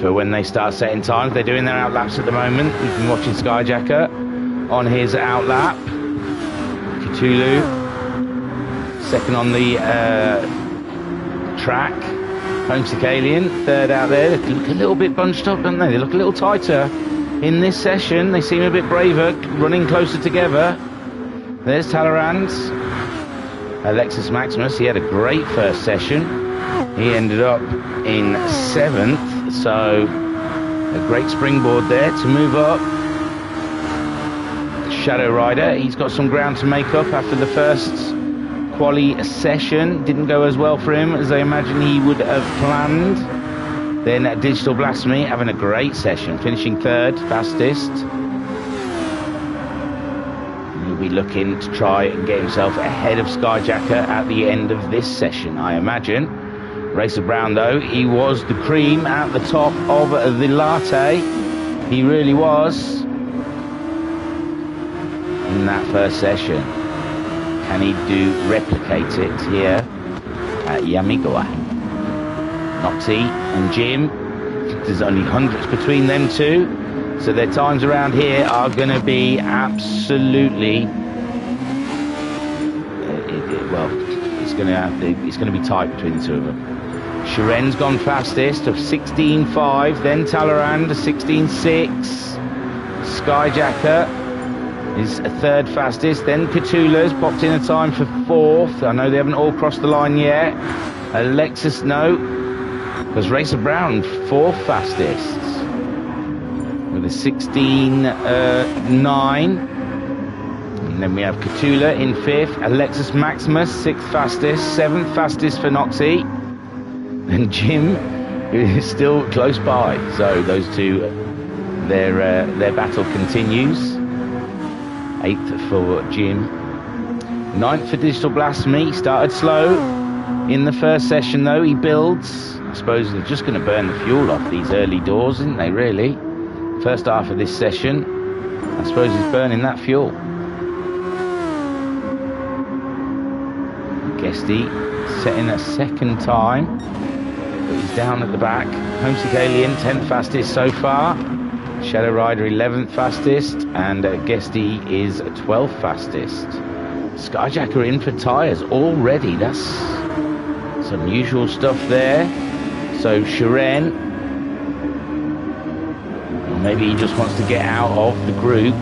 for when they start setting times. They're doing their outlaps at the moment. We've been watching Skyjacker on his outlap. Cthulhu second on the track. Homesick Alien third out there. They look a little bit bunched up, don't they? They look a little tighter in this session. They seem a bit braver, running closer together. There's Talleyrand. Alexis Maximus, he had a great first session. He ended up in 7th, so a great springboard there to move up. Shadow Rider, he's got some ground to make up after the first quali session. Didn't go as well for him as I imagine he would have planned. Then Digital Blasphemy having a great session, finishing 3rd, fastest. He'll be looking to try and get himself ahead of Skyjacker at the end of this session, I imagine. Racer Brown, though, he was the cream at the top of the latte. He really was. In that first session. Can he replicate it here at Yamigawa? Noxie and Jim, there's only hundreds between them two, so their times around here are going to be absolutely it's going to be tight between the two of them. Sharen's gone fastest of 16.5, then Talleyrand 16.6, Skyjacker is 3rd fastest, then Cthulhu's popped in a time for 4th. I know they haven't all crossed the line yet. Alexis, no. Because Racer Brown, 4th fastest. With a 16.9. And then we have Cthulhu in 5th. Alexis Maximus, 6th fastest. 7th fastest for Noxie. And Jim is still close by. So those two, their battle continues. 8th for Jim. 9th for Digital Blasphemy. Started slow in the first session though. He builds. I suppose they're just going to burn the fuel off these early doors, isn't they, really? First half of this session, I suppose he's burning that fuel. Guesty setting a 2nd time, but he's down at the back. Homesick Alien, 10th fastest so far. Shadow Rider, 11th fastest. And Guesty is 12th fastest. Skyjacker in for tyres already. That's some unusual stuff there. So Sharen, maybe he just wants to get out of the group.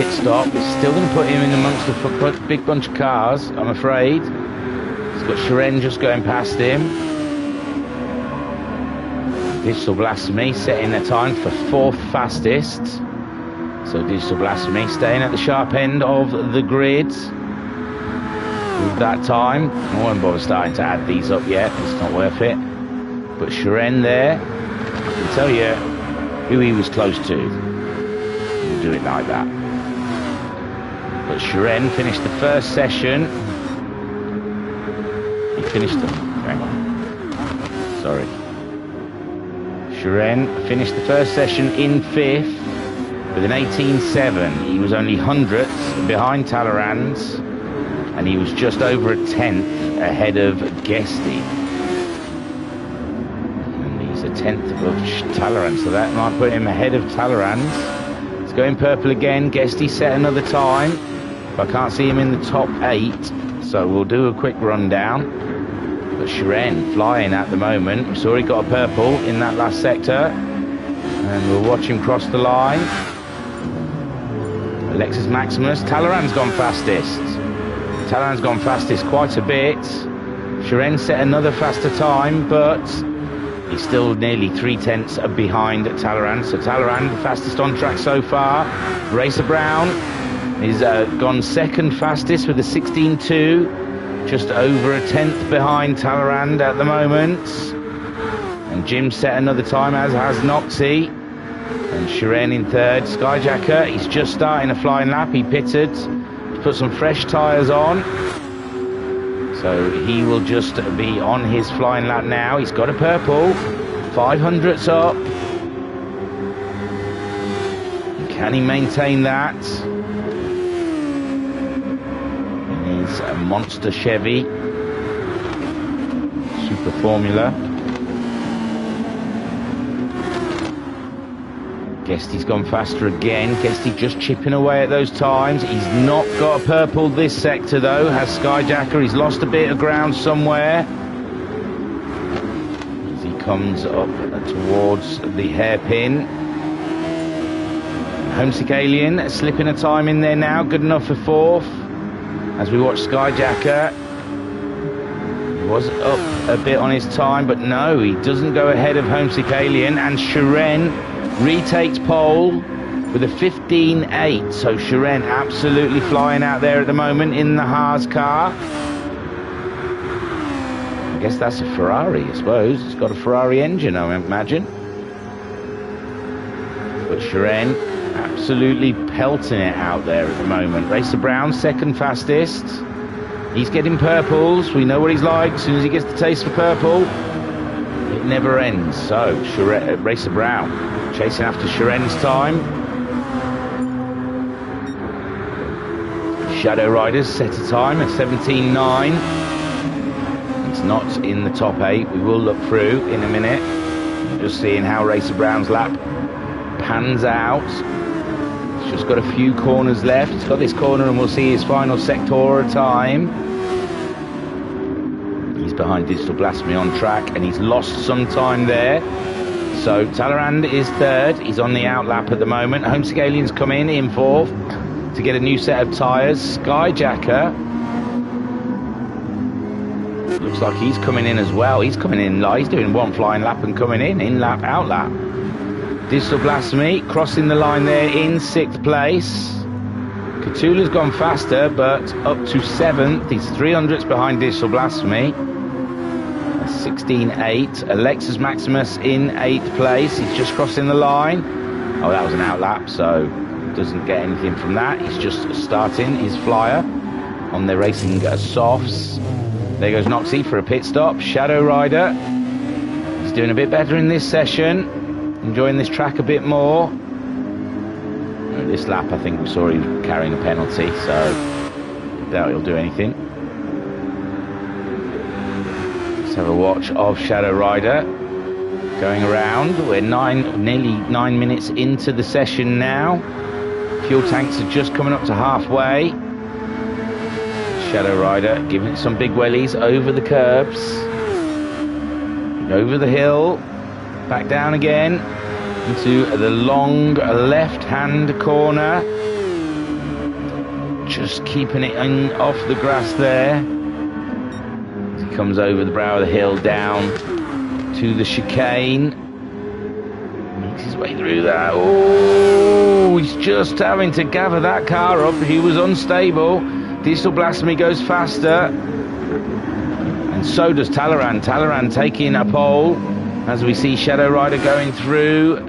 pit stop. It's still going to put him in amongst a big bunch of cars, I'm afraid. He's got Shiren just going past him. Digital Blasphemy setting their time for 4th fastest. So Digital Blasphemy staying at the sharp end of the grid with that time. I won't bother starting to add these up yet, it's not worth it. But Shiren there, I can tell you who he was close to. We'll do it like that. But Shiren finished the first session. He finished the... hang on. Sorry. Shiren finished the first session in 5th with an 18.7. He was only hundredths behind Talleyrand, and he was just over a 10th ahead of Guesty. And he's a 10th above Talleyrand, so that might put him ahead of Talleyrand. It's going purple again. Guesty set another time, but I can't see him in the top 8, so we'll do a quick rundown. But Shiren flying at the moment. We saw he got a purple in that last sector, and we'll watch him cross the line. Alexis Maximus, Talleyrand's gone fastest. Talleyrand's gone fastest quite a bit. Shiren set another faster time, but he's still nearly 3/10 behind Talleyrand. So Talleyrand, the fastest on track so far. Racer Brown is gone second fastest with a 16.2. Just over a 10th behind Talleyrand at the moment. And Jim set another time, as has Noxie. And Shiren in 3rd. Skyjacker, he's just starting a flying lap. He pitted to put some fresh tyres on. So he will just be on his flying lap now. He's got a purple. 500ths up. And can he maintain that? It's a monster Chevy Super Formula. Guesty's gone faster again. Guesty just chipping away at those times. He's not got a purple this sector though, has Skyjacker. He's lost a bit of ground somewhere as he comes up towards the hairpin. Homesick Alien slipping a time in there now, good enough for 4th. As we watch Skyjacker, he was up a bit on his time, but no, he doesn't go ahead of Homesick Alien, and Shiren retakes pole with a 15.8. So Shiren absolutely flying out there at the moment in the Haas car. I guess that's a Ferrari, I suppose. It's got a Ferrari engine, I imagine. But Shiren absolutely pelting it out there at the moment. Racer Brown, 2nd fastest. He's getting purples. We know what he's like. As soon as he gets the taste for purple, it never ends. So Racer Brown chasing after Shiren's time. Shadow Riders set a time, a 17.9. It's not in the top 8. We will look through in a minute. Just seeing how Racer Brown's lap pans out. He's just got a few corners left. He's got this corner and we'll see his final sector time. He's behind Digital Blasphemy on track and he's lost some time there. So Talleyrand is 3rd. He's on the outlap at the moment. Homesick Alien's come in 4th to get a new set of tyres. Skyjacker looks like he's coming in as well. He's coming in, he's doing one flying lap and coming in lap, out lap. Digital Blasphemy crossing the line there in 6th place. Cthulhu's gone faster, but up to 7th. He's 300ths behind Digital Blasphemy. 16.8. Alexis Maximus in 8th place. He's just crossing the line. Oh, that was an outlap, so doesn't get anything from that. He's just starting his flyer on the racing softs. There goes Noxie for a pit stop. Shadow Rider, he's doing a bit better in this session, enjoying this track a bit more. This lap I think we saw him carrying a penalty, so I doubt he'll do anything. Let's have a watch of Shadow Rider going around. We're nearly 9 minutes into the session now. Fuel tanks are just coming up to halfway. Shadow Rider giving it some big wellies over the curbs, over the hill, back down again into the long left-hand corner. just keeping it off the grass there. As he comes over the brow of the hill down to the chicane. Makes his way through that. Oh, he's just having to gather that car up. He was unstable. Digital Blasphemy goes faster. And so does Talleyrand. Talleyrand taking a pole as we see Shadow Rider going through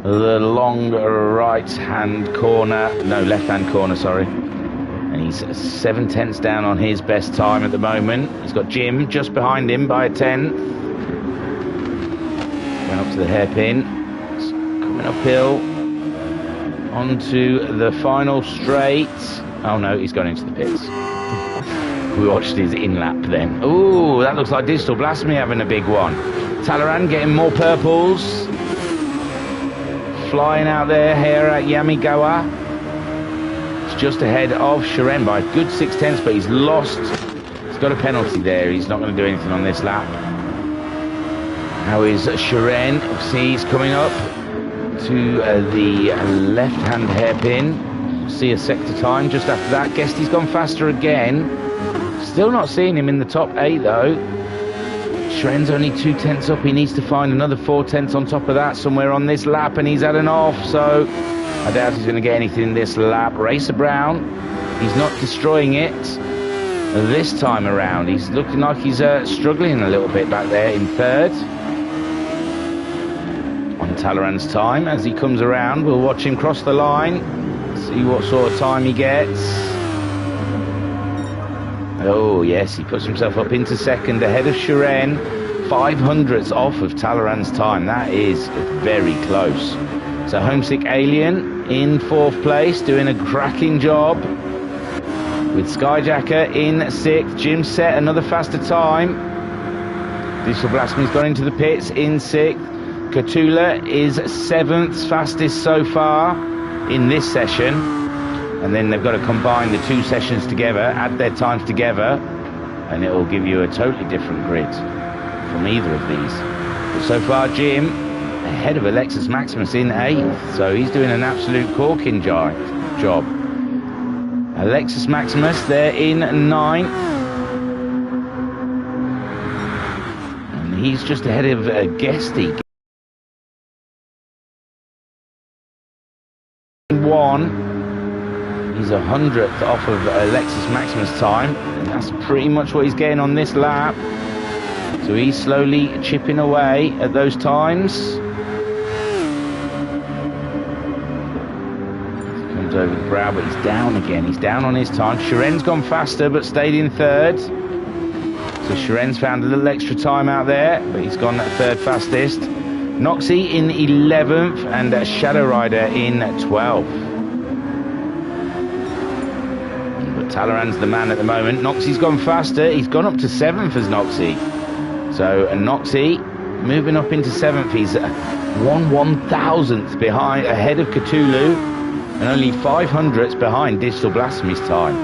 the long right-hand corner. No, left-hand corner, sorry. And he's 7 tenths down on his best time at the moment. He's got Jim just behind him by a tenth. Going up to the hairpin. It's coming uphill. Onto the final straight. Oh no, he's gone into the pits. We watched his in-lap then. Ooh, that looks like Digital Blasphemy having a big one. Talleyrand getting more purples. Flying out there here at Yamigawa. It's just ahead of Shiren by a good 6 tenths, but he's lost. He's got a penalty there. He's not going to do anything on this lap. How is Shiren? See, he's coming up to the left-hand hairpin. See a sector time just after that. Guesty's gone faster again. Still not seeing him in the top 8 though. Shiren's only 2 tenths up. He needs to find another 4 tenths on top of that somewhere on this lap, and he's had an off, so I doubt he's going to get anything in this lap. Racer Brown, he's not destroying it this time around. He's looking like he's struggling a little bit back there in third. On Talleyrand's time as he comes around, we'll watch him cross the line, see what sort of time he gets. Oh yes, he puts himself up into second ahead of Shiren. 500ths off of Talleyrand's time. That is very close. So Homesick Alien in 4th place, doing a cracking job. With Skyjacker in 6th. Jim set another faster time. Digital Blasphemy's gone into the pits in 6th. Cthulhu is 7th fastest so far in this session. And then they've got to combine the 2 sessions together, add their times together, and it will give you a totally different grid from either of these. But so far, Jim ahead of Alexis Maximus in 8th, so he's doing an absolute corking job. Alexis Maximus there in 9th, and he's just ahead of Guesty. 1. He's 100th off of Alexis Maximus time, and that's pretty much what he's getting on this lap. So he's slowly chipping away at those times. He comes over the brow, but he's down again. He's down on his time. Shiren's gone faster, but stayed in 3rd. So Shiren's found a little extra time out there, but he's gone 3rd fastest. Noxie in 11th, and Shadow Rider in 12th. Talleyrand's the man at the moment. Noxie's gone faster. He's gone up to 7th as Noxie. So Noxie moving up into 7th. He's 1/1000th behind, ahead of Cthulhu, and only 500ths behind Digital Blasphemy's time.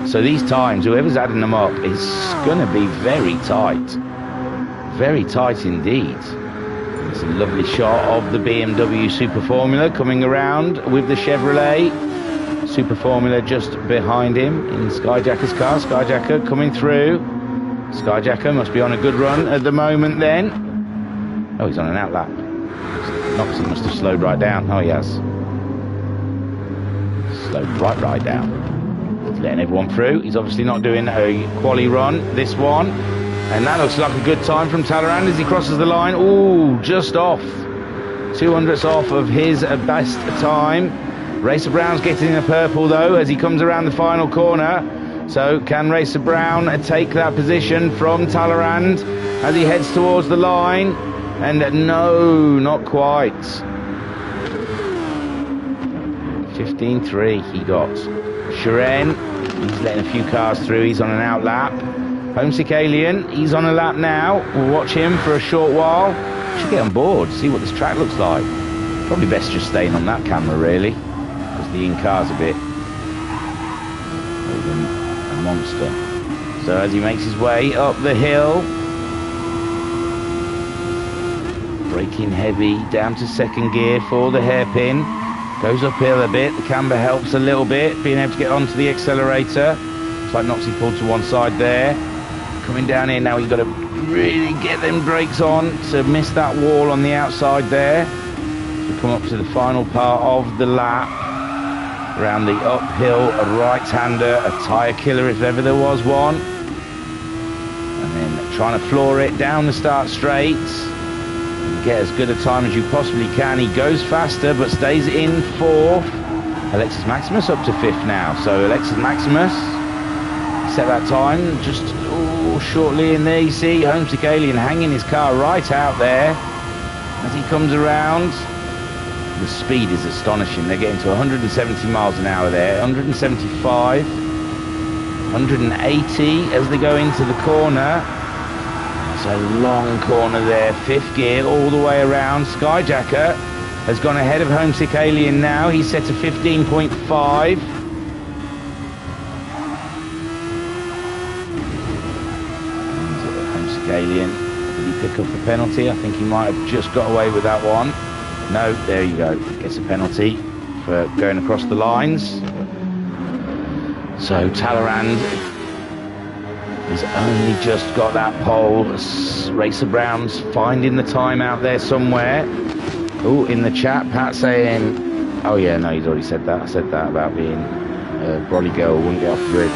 So these times, whoever's adding them up, is going to be very tight. Very tight indeed. It's a lovely shot of the BMW Super Formula coming around with the Chevrolet Super Formula just behind him in Skyjacker's car. Skyjacker coming through. Skyjacker must be on a good run at the moment then. Oh, he's on an outlap. Noxie must have slowed right down. Oh, he has. Slowed right down. He's letting everyone through. He's obviously not doing a quali run, this one. And that looks like a good time from Talleyrand as he crosses the line. Ooh, just off. 200ths off of his best time. Racer Brown's getting a purple though as he comes around the final corner. So can Racer Brown take that position from Talleyrand as he heads towards the line? And no, not quite. 15.3 he got. Shiren, he's letting a few cars through. He's on an out lap. Homesick Alien, he's on a lap now. We'll watch him for a short while. Should get on board, see what this track looks like. Probably best just staying on that camera really. The in-car's a bit of a monster. So as he makes his way up the hill, braking heavy down to 2nd gear for the hairpin. Goes uphill a bit. The camber helps a little bit, being able to get onto the accelerator. It's like Noxie pulled to one side there. Coming down here now, he's got to really get them brakes on to miss that wall on the outside there. To come up to the final part of the lap. Around the uphill, a right-hander, a tyre killer if ever there was one. And then trying to floor it down the start straight. And get as good a time as you possibly can. He goes faster but stays in fourth. Alexis Maximus up to fifth now. So Alexis Maximus set that time just shortly in there. You see Homesick Alien hanging his car right out there as he comes around. The speed is astonishing. They're getting to 170 miles an hour there, 175, 180 as they go into the corner. It's a long corner there, fifth gear all the way around. Skyjacker has gone ahead of Homesick Alien now. He's set to 15.5. Homesick Alien, did he pick up the penalty? I think he might have just got away with that one. No, there you go. Gets a penalty for going across the lines. So Talleyrand has only just got that pole. Racer Brown's finding the time out there somewhere. Oh, in the chat, Pat saying, oh yeah, no, he's already said that. I said that about being Brolly Girl wouldn't get off the grid.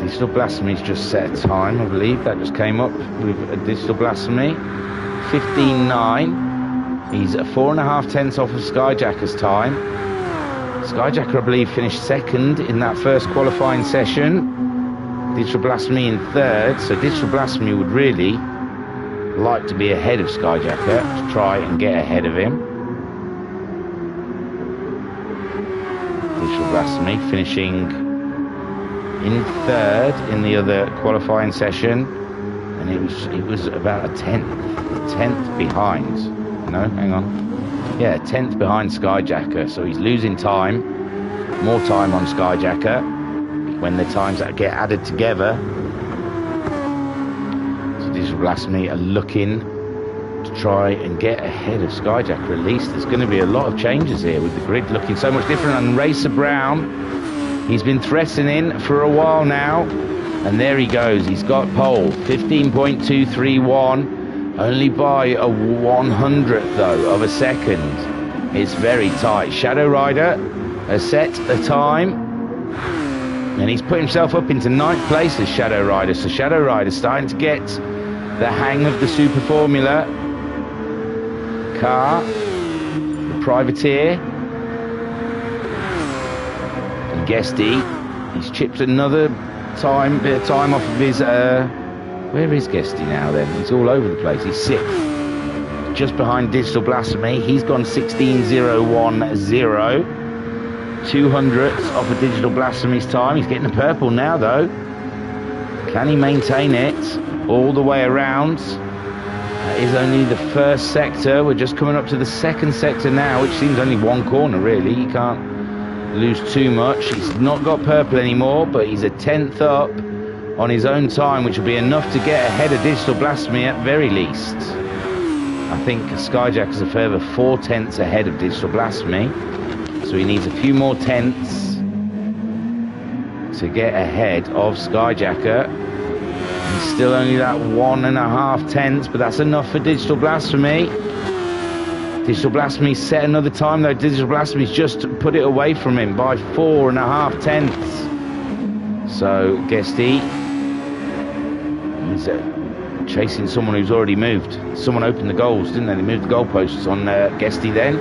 Digital Blasphemy's just set a time, I believe. That just came up with a Digital Blasphemy. 15.9. He's 4.5 tenths off of Skyjacker's time. Skyjacker, I believe, finished second in that first qualifying session. Digital Blasphemy in third. So Digital Blasphemy would really like to be ahead of Skyjacker to try and get ahead of him. Digital Blasphemy finishing in third in the other qualifying session, and it was about a tenth behind. No, hang on. Yeah, a tenth behind Skyjacker. So he's losing time, more time on Skyjacker when the times that get added together. So Digital Blasphemy are looking to try and get ahead of Skyjacker at least. There's going to be a lot of changes here with the grid looking so much different. And Racer Brown, he's been threatening for a while now, and there he goes. He's got pole, 15.231, only by a 100th though of a second. It's very tight. Shadow Rider has set a time, and he's put himself up into 9th place as Shadow Rider. So Shadow Rider's starting to get the hang of the Super Formula car, the Privateer. Guesty, he's chipped another bit of time off of his where is Guesty now then? He's all over the place. He's 6th, just behind Digital Blasphemy. He's gone 16.010, 200ths off of Digital Blasphemy's time. He's getting the purple now though. Can he maintain it all the way around? That is only the first sector. We're just coming up to the second sector now, which seems only one corner really. You can't lose too much. He's not got purple anymore, but he's a 10th up on his own time, which will be enough to get ahead of Digital Blasphemy at very least. I think Skyjacker's a further 4 tenths ahead of Digital Blasphemy, so he needs a few more tenths to get ahead of Skyjacker. He's still only that 1.5 tenths, but that's enough for Digital Blasphemy. Digital Blasphemy set another time though. Digital Blasphemy's just put it away from him by 4.5 tenths. So Guesty, he's chasing someone who's already moved. Someone opened the goals, didn't they? They moved the goalposts on Guesty then.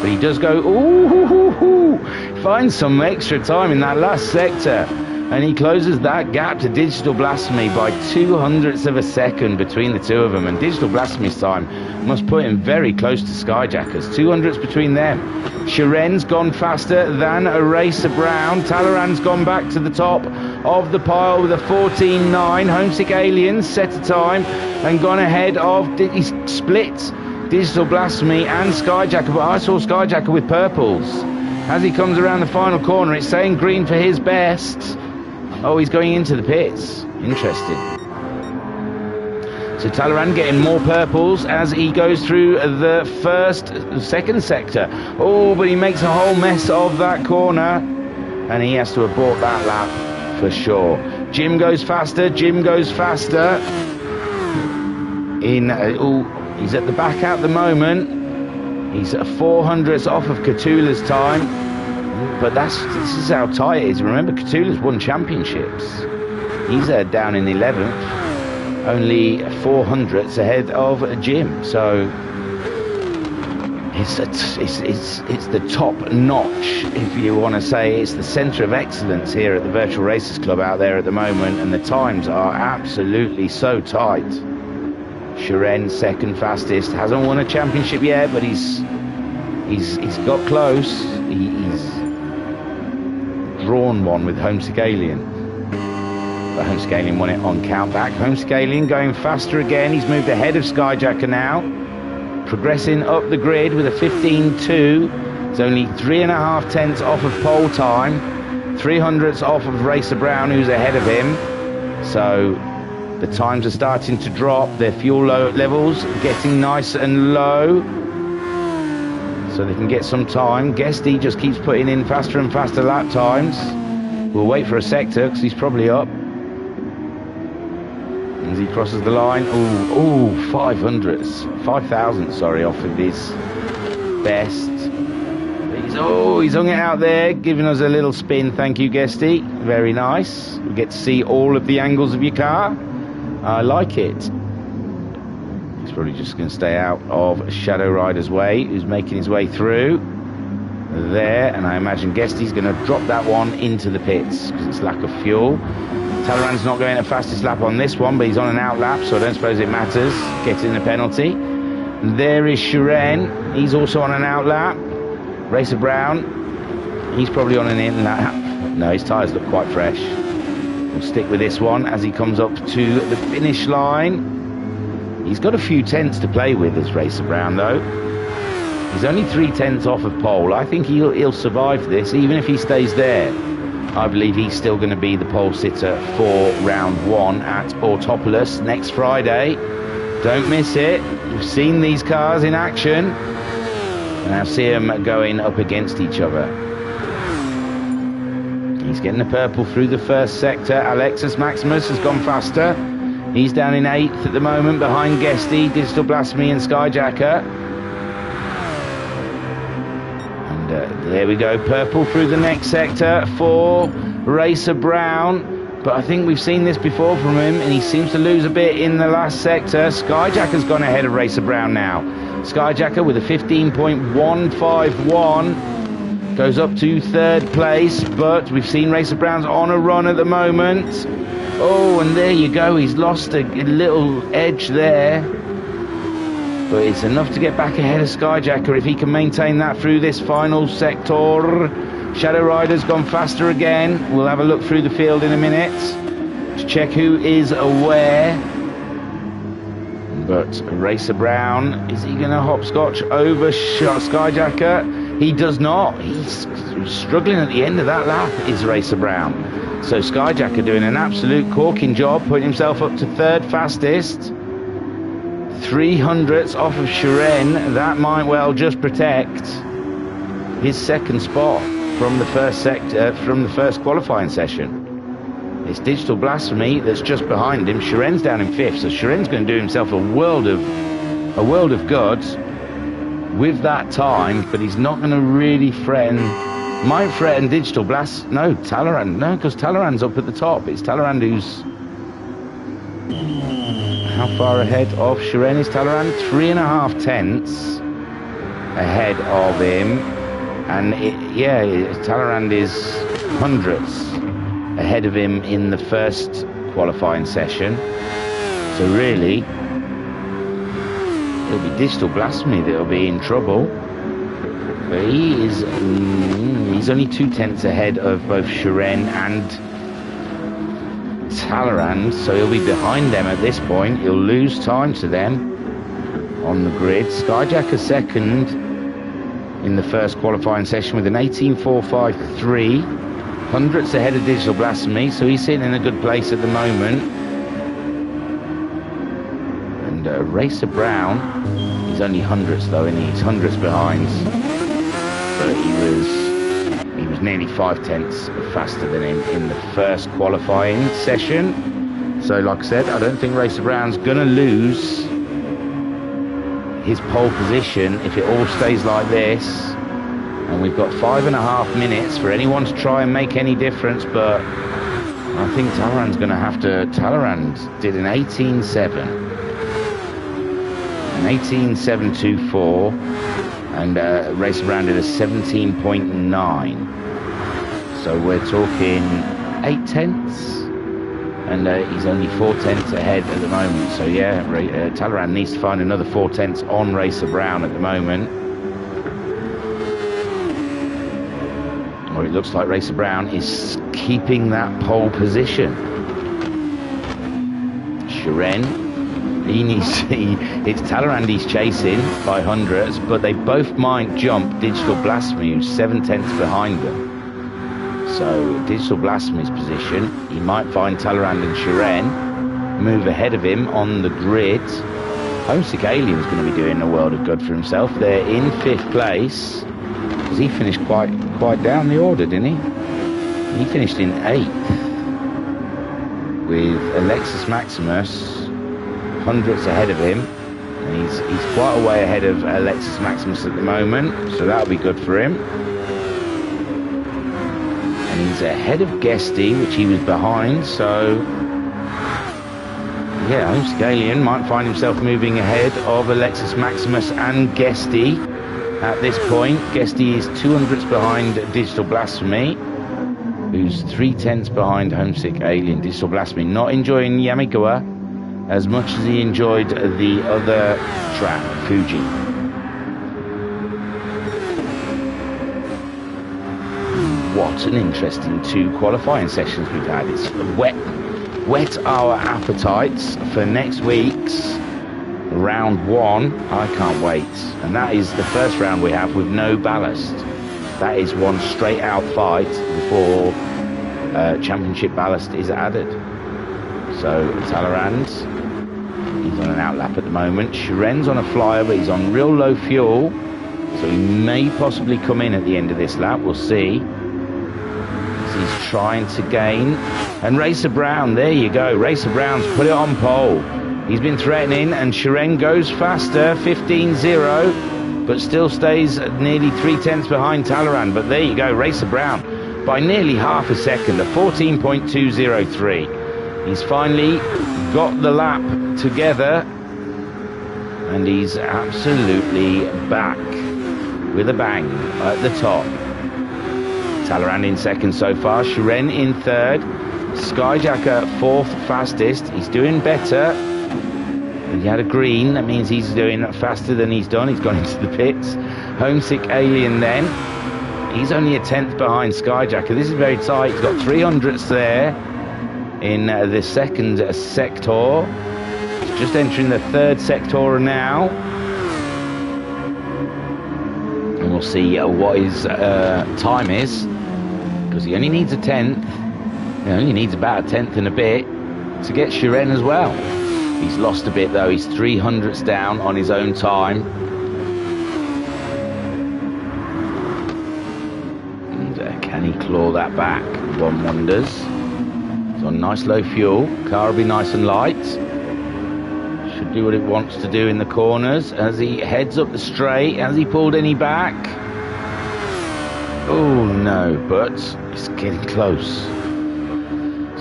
But he does go, ooh, finds some extra time in that last sector. And he closes that gap to Digital Blasphemy by 200ths of a second between the two of them. And Digital Blasphemy's time must put him very close to Skyjacker's. 200ths between them. Sharen's gone faster than a Racer Brown. Talleyrand's gone back to the top of the pile with a 14.9. Homesick Aliens set a time and gone ahead of, he's split Digital Blasphemy and Skyjacker. But I saw Skyjacker with purples. As he comes around the final corner, it's saying green for his best. Oh, he's going into the pits. Interesting. So Talleyrand getting more purples as he goes through the second sector. Oh, but he makes a whole mess of that corner, and he has to abort that lap for sure. Jim goes faster. He's at the back at the moment. He's at 400ths off of Catula's time, but this is how tight it is. Remember, Catula's won championships. He's down in 11th. Only 400ths ahead of Jim, so it's the top notch, if you want to say. It's the centre of excellence here at the Virtual Racers Club out there at the moment, and the times are absolutely so tight. Shiren second fastest, hasn't won a championship yet, but he's got close. He's drawn one with Homesgalian. Homesgalian won it on countback. Homesgalian going faster again. He's moved ahead of Skyjacker now. Progressing up the grid with a 15.2. It's only 3.5 tenths off of pole time. 300ths off of Racer Brown, who's ahead of him. So the times are starting to drop. Their fuel levels getting nice and low, so they can get some time. Guesty just keeps putting in faster and faster lap times. We'll wait for a sector because he's probably up. As he crosses the line, 5,000, sorry, off of his best. He's hung it out there, giving us a little spin. Thank you, Guesty. Very nice. We get to see all of the angles of your car. I like it. He's probably just going to stay out of Shadow Rider's way, who's making his way through there, and I imagine Guesty's going to drop that one into the pits because it's lack of fuel. Talleyrand's not going the fastest lap on this one, but he's on an out lap, so I don't suppose it matters. Getting the penalty. And there is Shiren. He's also on an out lap. Racer Brown, he's probably on an in lap. No, his tyres look quite fresh. We'll stick with this one as he comes up to the finish line. He's got a few tenths to play with as Racer Brown, though. He's only 3 tenths off of pole. I think he'll survive this, even if he stays there. I believe he's still going to be the pole sitter for round 1 at Autopolis next Friday. Don't miss it. You've seen these cars in action, and now see them going up against each other. He's getting the purple through the first sector. Alexis Maximus has gone faster. He's down in 8th at the moment behind Guesty, Digital Blasphemy and Skyjacker. There we go, purple through the next sector for Racer Brown, but I think we've seen this before from him, and he seems to lose a bit in the last sector. Skyjacker's gone ahead of Racer Brown now. Skyjacker with a 15.151 goes up to 3rd place, but we've seen Racer Brown's on a run at the moment. Oh, and there you go, he's lost a little edge there. But it's enough to get back ahead of Skyjacker if he can maintain that through this final sector. Shadow Rider's gone faster again. We'll have a look through the field in a minute to check who is where. But Racer Brown, is he going to hopscotch over Skyjacker? He does not. He's struggling at the end of that lap, is Racer Brown. So Skyjacker doing an absolute corking job, putting himself up to 3rd fastest. 300ths off of Shiren. That might well just protect his 2nd spot from the first sector, from the first qualifying session. It's Digital Blasphemy that's just behind him. Shiren's down in 5th, so Shiren's going to do himself a world of good with that time, but he's not going to really threaten. Might threaten Digital Blast. No, Talleyrand. No, because Talleyrand's up at the top. It's Talleyrand who's. How far ahead of Shiren is Talleyrand? 3.5 tenths ahead of him. And Talleyrand is 100ths ahead of him in the first qualifying session. So really, it'll be Digital Blasphemy that'll be in trouble. But he's only 2 tenths ahead of both Shiren and Talleyrand, so he'll be behind them at this point. He'll lose time to them on the grid. Skyjacker 2nd in the first qualifying session with an 18.453, 100ths ahead of Digital Blasphemy, so he's sitting in a good place at the moment. Racer Brown, he's only hundredths though, and he's hundredths behind. But he was nearly 5/10 faster than him in the first qualifying session. So like I said, I don't think Racer Brown's gonna lose his pole position if it all stays like this. And we've got 5.5 minutes for anyone to try and make any difference, but I think Talleyrand's going to have to... Talleyrand did an 18.7. An 18.724. And Racer Brown did a 17.9. So we're talking 8/10. And he's only 4/10 ahead at the moment. So yeah, Talleyrand needs to find another 4/10 on Racer Brown at the moment. Or it looks like Racer Brown is keeping that pole position. Shiren, it's Talleyrand he's chasing by hundredths, but they both might jump Digital Blasphemy, who's 7/10 behind them. So Digital Blasphemy's position, he might find Talleyrand and Shiren, move ahead of him on the grid. Homesick Alien's going to be doing a world of good for himself. They're in 5th place. Because he finished quite down the order, didn't he? He finished in 8th with Alexis Maximus hundredths ahead of him. And he's quite a way ahead of Alexis Maximus at the moment, so that'll be good for him. And he's ahead of Guesty, which he was behind, so yeah, Homesick Alien might find himself moving ahead of Alexis Maximus and Guesty. At this point, Guesty is 200ths behind Digital Blasphemy, who's 3/10 behind Homesick Alien. Digital Blasphemy not enjoying Yamagawa as much as he enjoyed the other track, Fuji. What an interesting 2 qualifying sessions we've had. It's whet our appetites for next week's round 1. I can't wait. And that is the first round we have with no ballast. That is one straight out fight before championship ballast is added. So Talleyrand, he's on an outlap at the moment. Shiren's on a flyer, but he's on real low fuel, so he may possibly come in at the end of this lap. We'll see. He's trying to gain. And Racer Brown, there you go. Racer Brown's put it on pole. He's been threatening, and Shiren goes faster, 15.0, but still stays nearly 3/10 behind Talleyrand. But there you go, Racer Brown by nearly half a second, a 14.203. He's finally got the lap together, and he's absolutely back with a bang at the top. Talleyrand in second so far, Shiren in third, Skyjacker 4th fastest. He's doing better. He had a green, that means he's doing faster than he's done. He's gone into the pits. Homesick Alien then. He's only a 10th behind Skyjacker. This is very tight. He's got 300ths there in the second sector. He's just entering the third sector now. And we'll see what his time is, because he only needs a 10th. He only needs about a 10th and a bit to get Shiren as well. He's lost a bit though. He's 300ths down on his own time. And can he claw that back? One wonders. He's on nice low fuel. Car will be nice and light. Should do what it wants to do in the corners. As he heads up the straight, has he pulled any back? Oh no, but it's getting close.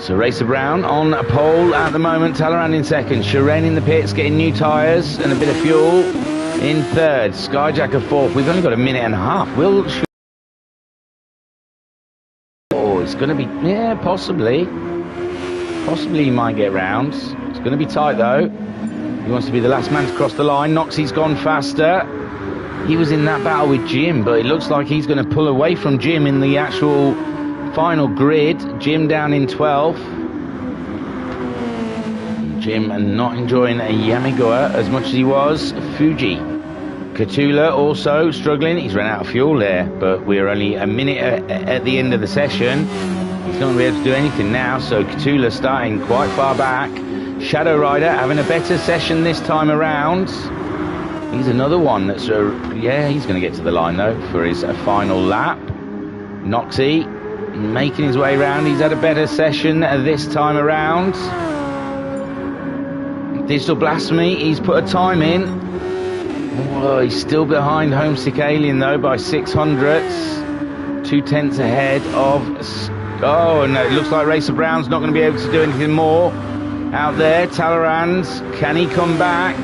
So Racer Brown on a pole at the moment, Talleyrand in second, Shiren in the pits getting new tyres and a bit of fuel in third, Skyjacker 4th. We've only got a minute and a half. Oh, it's going to be, yeah, possibly he might get round. It's going to be tight though. He wants to be the last man to cross the line. Noxie's gone faster. He was in that battle with Jim, but it looks like he's going to pull away from Jim in the actual final grid. Jim down in 12th. Jim not enjoying a Yamagawa as much as he was Fuji. Katula also struggling. He's run out of fuel there, but we're only a minute at the end of the session. He's not going to be able to do anything now, so Katula starting quite far back. Shadow Rider having a better session this time around. He's another one that's, yeah, he's going to get to the line though for his final lap. Noxie making his way around. He's had a better session this time around. Digital Blasphemy, he's put a time in. Oh, he's still behind Homesick Alien though by 600ths. 2/10 ahead of... Oh, no, it looks like Racer Brown's not going to be able to do anything more out there. Talleyrand, can he come back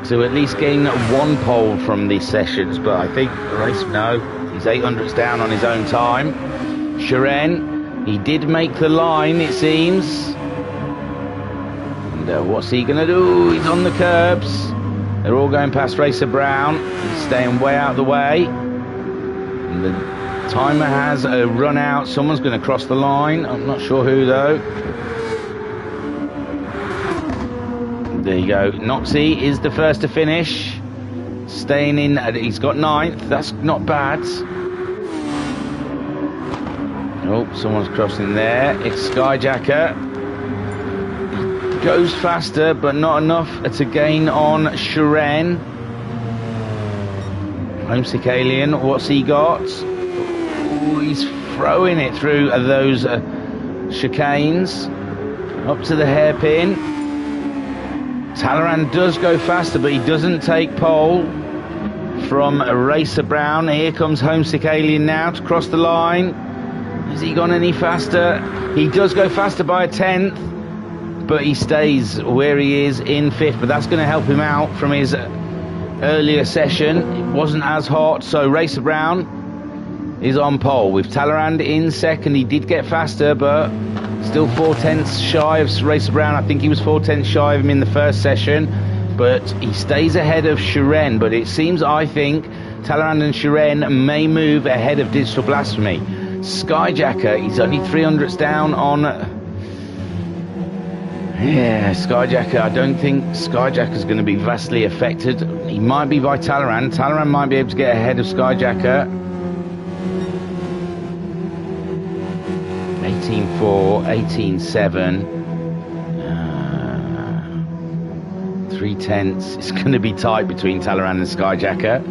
to at least gain one pole from these sessions? But I think no, he's 800ths down on his own time. Shiren, he did make the line, it seems. And what's he going to do? He's on the curbs. They're all going past Racer Brown. He's staying way out of the way. And the timer has run out. Someone's going to cross the line. I'm not sure who though. There you go. Noxie is the first to finish. Staying in. He's got 9th. That's not bad. Oh, someone's crossing there. It's Skyjacker. Goes faster, but not enough to gain on Shiren. Homesick Alien, what's he got? Ooh, he's throwing it through those chicanes. Up to the hairpin. Talleyrand does go faster, but he doesn't take pole from Racer Brown. Here comes Homesick Alien now to cross the line. Has he gone any faster? He does go faster by a 10th. But he stays where he is in 5th, but that's going to help him out from his earlier session. It wasn't as hot, so Racer Brown is on pole with Talleyrand in 2nd. He did get faster, but still 4/10 shy of Racer Brown. I think he was 4/10 shy of him in the first session, but he stays ahead of Shiren. But it seems, I think, Talleyrand and Shiren may move ahead of Digital Blasphemy. Skyjacker, he's only 300ths down on... Yeah, Skyjacker, I don't think Skyjacker's going to be vastly affected. He might be by Talleyrand. Talleyrand might be able to get ahead of Skyjacker. 18.4, 18.7. 3/10. It's going to be tight between Talleyrand and Skyjacker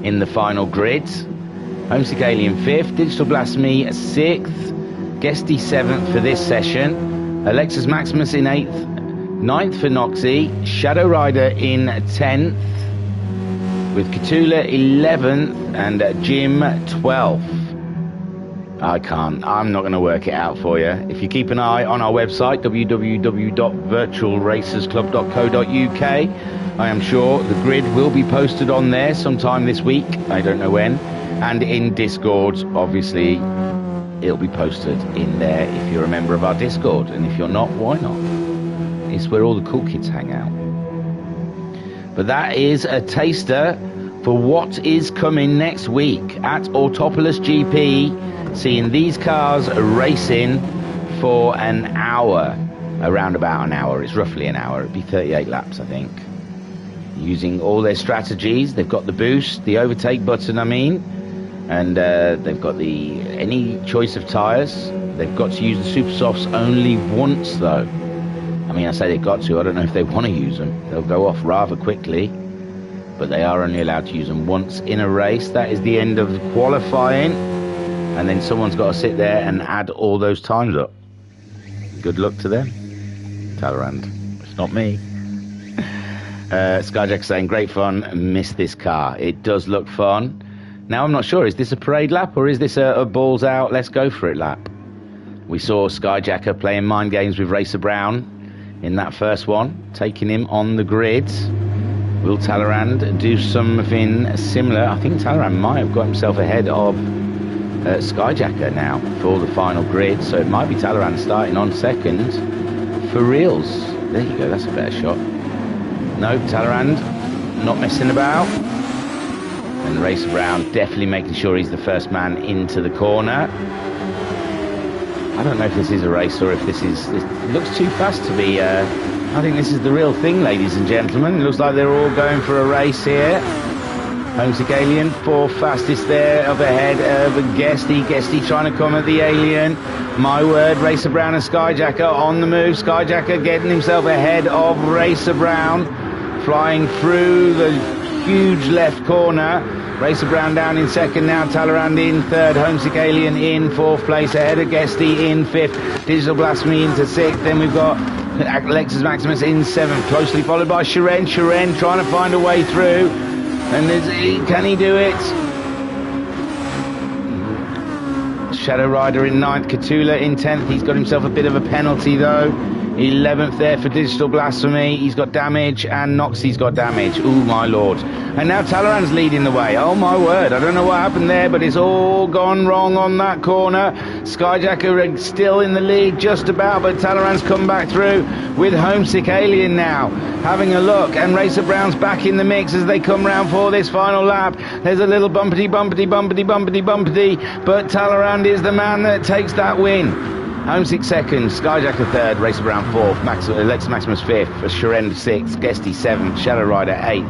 in the final grid. Homesick Alien 5th, Digital Blasphemy 6th, Guesty 7th for this session. Alexis Maximus in 8th, 9th for Noxie, Shadow Rider in 10th, with Cthulhu 11th and Jim 12th. I'm not going to work it out for you. If you keep an eye on our website, www.virtualracersclub.co.uk, I am sure the grid will be posted on there sometime this week, I don't know when, and in Discord, obviously. It'll be posted in there if you're a member of our Discord, and if you're not, why not? It's where all the cool kids hang out. But that is a taster for what is coming next week at Autopolis GP, seeing these cars racing for an hour, around about an hour. It's roughly an hour. It'd be 38 laps, I think. Using all their strategies. They've got the boost, the overtake button, and they've got any choice of tyres. They've got to use the super softs only once though. I say they've got to, I don't know if they want to use them. They'll go off rather quickly, but they are only allowed to use them once in a race. That is the end of the qualifying, and then someone's got to sit there and add all those times up. Good luck to them. Talleyrand, it's not me. Skyjack saying, great fun, miss this car. It does look fun. Now, I'm not sure, is this a parade lap or is this a balls out, let's go for it lap? We saw Skyjacker playing mind games with Racer Brown in that first one, taking him on the grid. Will Talleyrand do something similar? I think Talleyrand might have got himself ahead of Skyjacker now for the final grid, so it might be Talleyrand starting on 2nd for reals. There you go, that's a better shot. No, Talleyrand not messing about. And Racer Brown definitely making sure he's the first man into the corner. I don't know if this is a race or if this is... It looks too fast to be... I think this is the real thing, ladies and gentlemen. It looks like they're all going for a race here. Homesick Alien, fourth fastest there, up ahead of Guesty. Guesty trying to come at the Alien. My word, Racer Brown and Skyjacker on the move. Skyjacker getting himself ahead of Racer Brown, flying through the huge left corner. Racer Brown down in second now, Talleyrand in third, Homesick Alien in fourth place, ahead of Guesty in fifth, Digital Blasphemy into sixth, then we've got Lexus Maximus in seventh, closely followed by Shiren. Shiren trying to find a way through, and can he do it? Shadow Rider in ninth, Catula in 10th, he's got himself a bit of a penalty though. 11th there for Digital Blasphemy, he's got damage, and Noxie's got damage. Ooh, my lord. And now Talleyrand's leading the way. Oh my word, I don't know what happened there, but it's all gone wrong on that corner. Skyjacker still in the lead just about, but Talleyrand's come back through with Homesick Alien now having a look, and Racer Brown's back in the mix as they come round for this final lap. There's a little bumpety, but Talleyrand is the man that takes that win. Homesick second, Skyjacker third, Racer Brown fourth, Lex Maximus fifth, Shiren sixth, Guesty seventh, Shadow Rider eighth,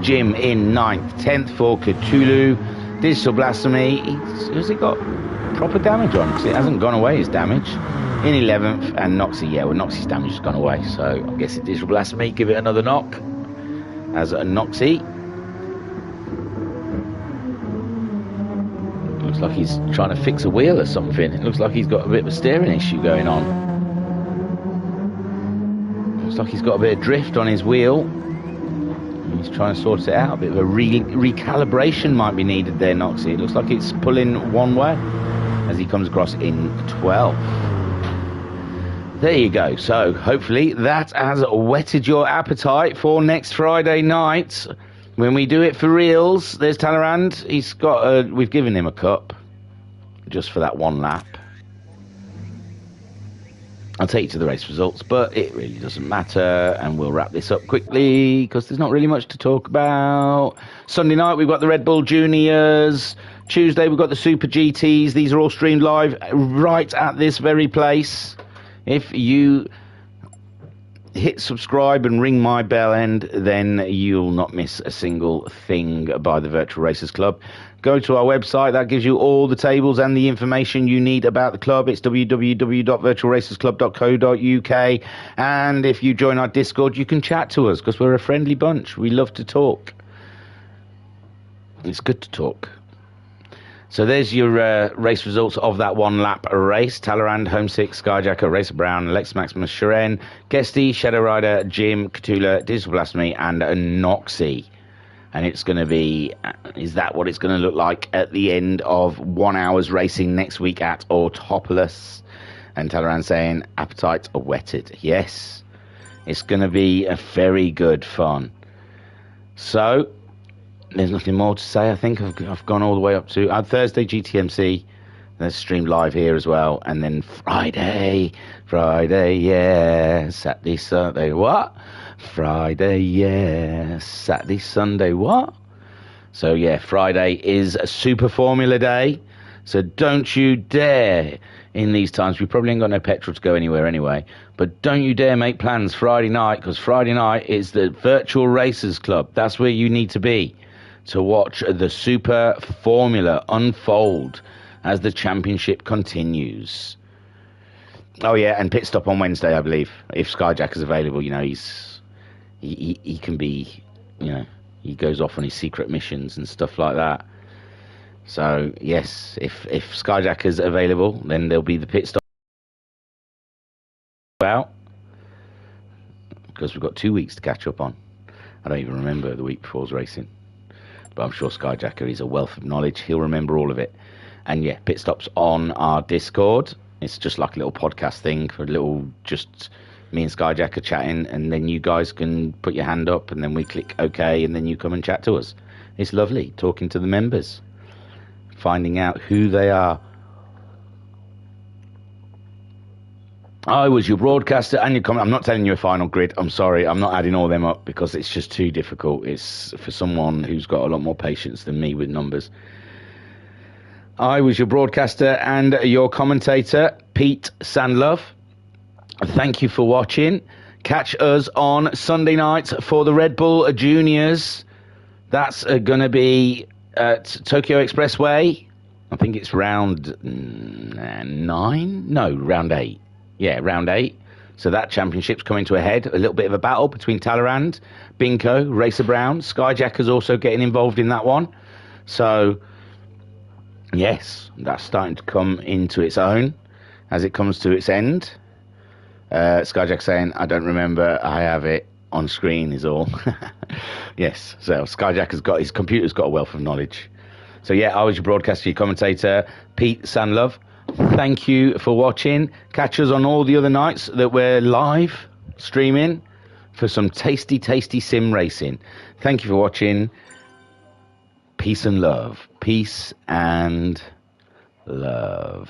Jim in ninth, 10th for Cthulhu. Digital Blasphemy, has he got proper damage on? Because it hasn't gone away, his damage. In 11th, and Noxie, Noxie's damage has gone away, so I guess it's Digital Blasphemy, give it another knock. As a Noxie. Looks like he's trying to fix a wheel or something. It looks like he's got a bit of a steering issue going on. Looks like he's got a bit of drift on his wheel. He's trying to sort it out. A bit of a recalibration might be needed there, Noxie. It looks like it's pulling one way as he comes across in 12th. There you go. So hopefully that has whetted your appetite for next Friday night when we do it for reals. There's Talleyrand. He's got we've given him a cup just for that one lap. I'll take you to the race results, but it really doesn't matter, and we'll wrap this up quickly because there's not really much to talk about. Sunday night we've got the Red Bull Juniors. Tuesday we've got the Super GTs. These are all streamed live right at this very place. If you hit subscribe and ring my bell end, then you'll not miss a single thing by the Virtual Racers Club. Go to our website, that gives you all the tables and the information you need about the club. It's www.virtualracersclub.co.uk, and if you join our Discord, you can chat to us because we're a friendly bunch. We love to talk. It's good to talk. So there's your race results of that one lap race. Talleyrand, Homesick, Skyjacker, Racer Brown, Lex Maximus, Shiren, Guesty, Shadow Rider, Jim, Cthulhu, Digital Blasphemy, and Noxie. And it's going to be, is that what it's going to look like at the end of 1 hour's racing next week at Autopolis? And Talleyrand saying, appetite whetted. Yes, it's going to be a very good fun. So there's nothing more to say. I think I've gone all the way up to Thursday GTMC. That's streamed live here as well. And then Friday, yeah. Saturday, Sunday, what? Friday, yeah. Saturday, Sunday, what? So yeah, Friday is a Super Formula Day. So don't you dare, in these times, we probably ain't got no petrol to go anywhere anyway, but don't you dare make plans Friday night, because Friday night is the Virtual Racers Club. That's where you need to be to watch the Super Formula unfold as the championship continues. Oh yeah, and pit stop on Wednesday, I believe, if Skyjack is available. You know, he can be, you know, he goes off on his secret missions and stuff like that. So yes, if Skyjack is available, then there'll be the pit stop out, because we've got 2 weeks to catch up on. I don't even remember the week before's racing, but I'm sure Skyjacker is a wealth of knowledge. He'll remember all of it. And yeah, pit stops on our Discord. It's just like a little podcast thing, for a little, just me and Skyjacker chatting, and then you guys can put your hand up, and then we click OK, and then you come and chat to us. It's lovely talking to the members, finding out who they are. I was your broadcaster and your comment. I'm not telling you a final grid. I'm sorry. I'm not adding all them up because it's just too difficult. It's for someone who's got a lot more patience than me with numbers. I was your broadcaster and your commentator, Pete Sandlove. Thank you for watching. Catch us on Sunday night for the Red Bull Juniors. That's going to be at Tokyo Expressway. I think it's round 9? No, round 8. Yeah, round 8. So that championship's coming to a head. A little bit of a battle between Talleyrand, Binko, Racer Brown. Skyjacker's also getting involved in that one. So, yes, that's starting to come into its own as it comes to its end. Skyjack saying, I don't remember, I have it on screen is all. Yes, so Skyjacker's got, his computer's got a wealth of knowledge. So yeah, I was your broadcaster, your commentator, Pete Sandlove. Thank you for watching. Catch us on all the other nights that we're live streaming for some tasty, tasty sim racing. Thank you for watching. Peace and love. Peace and love.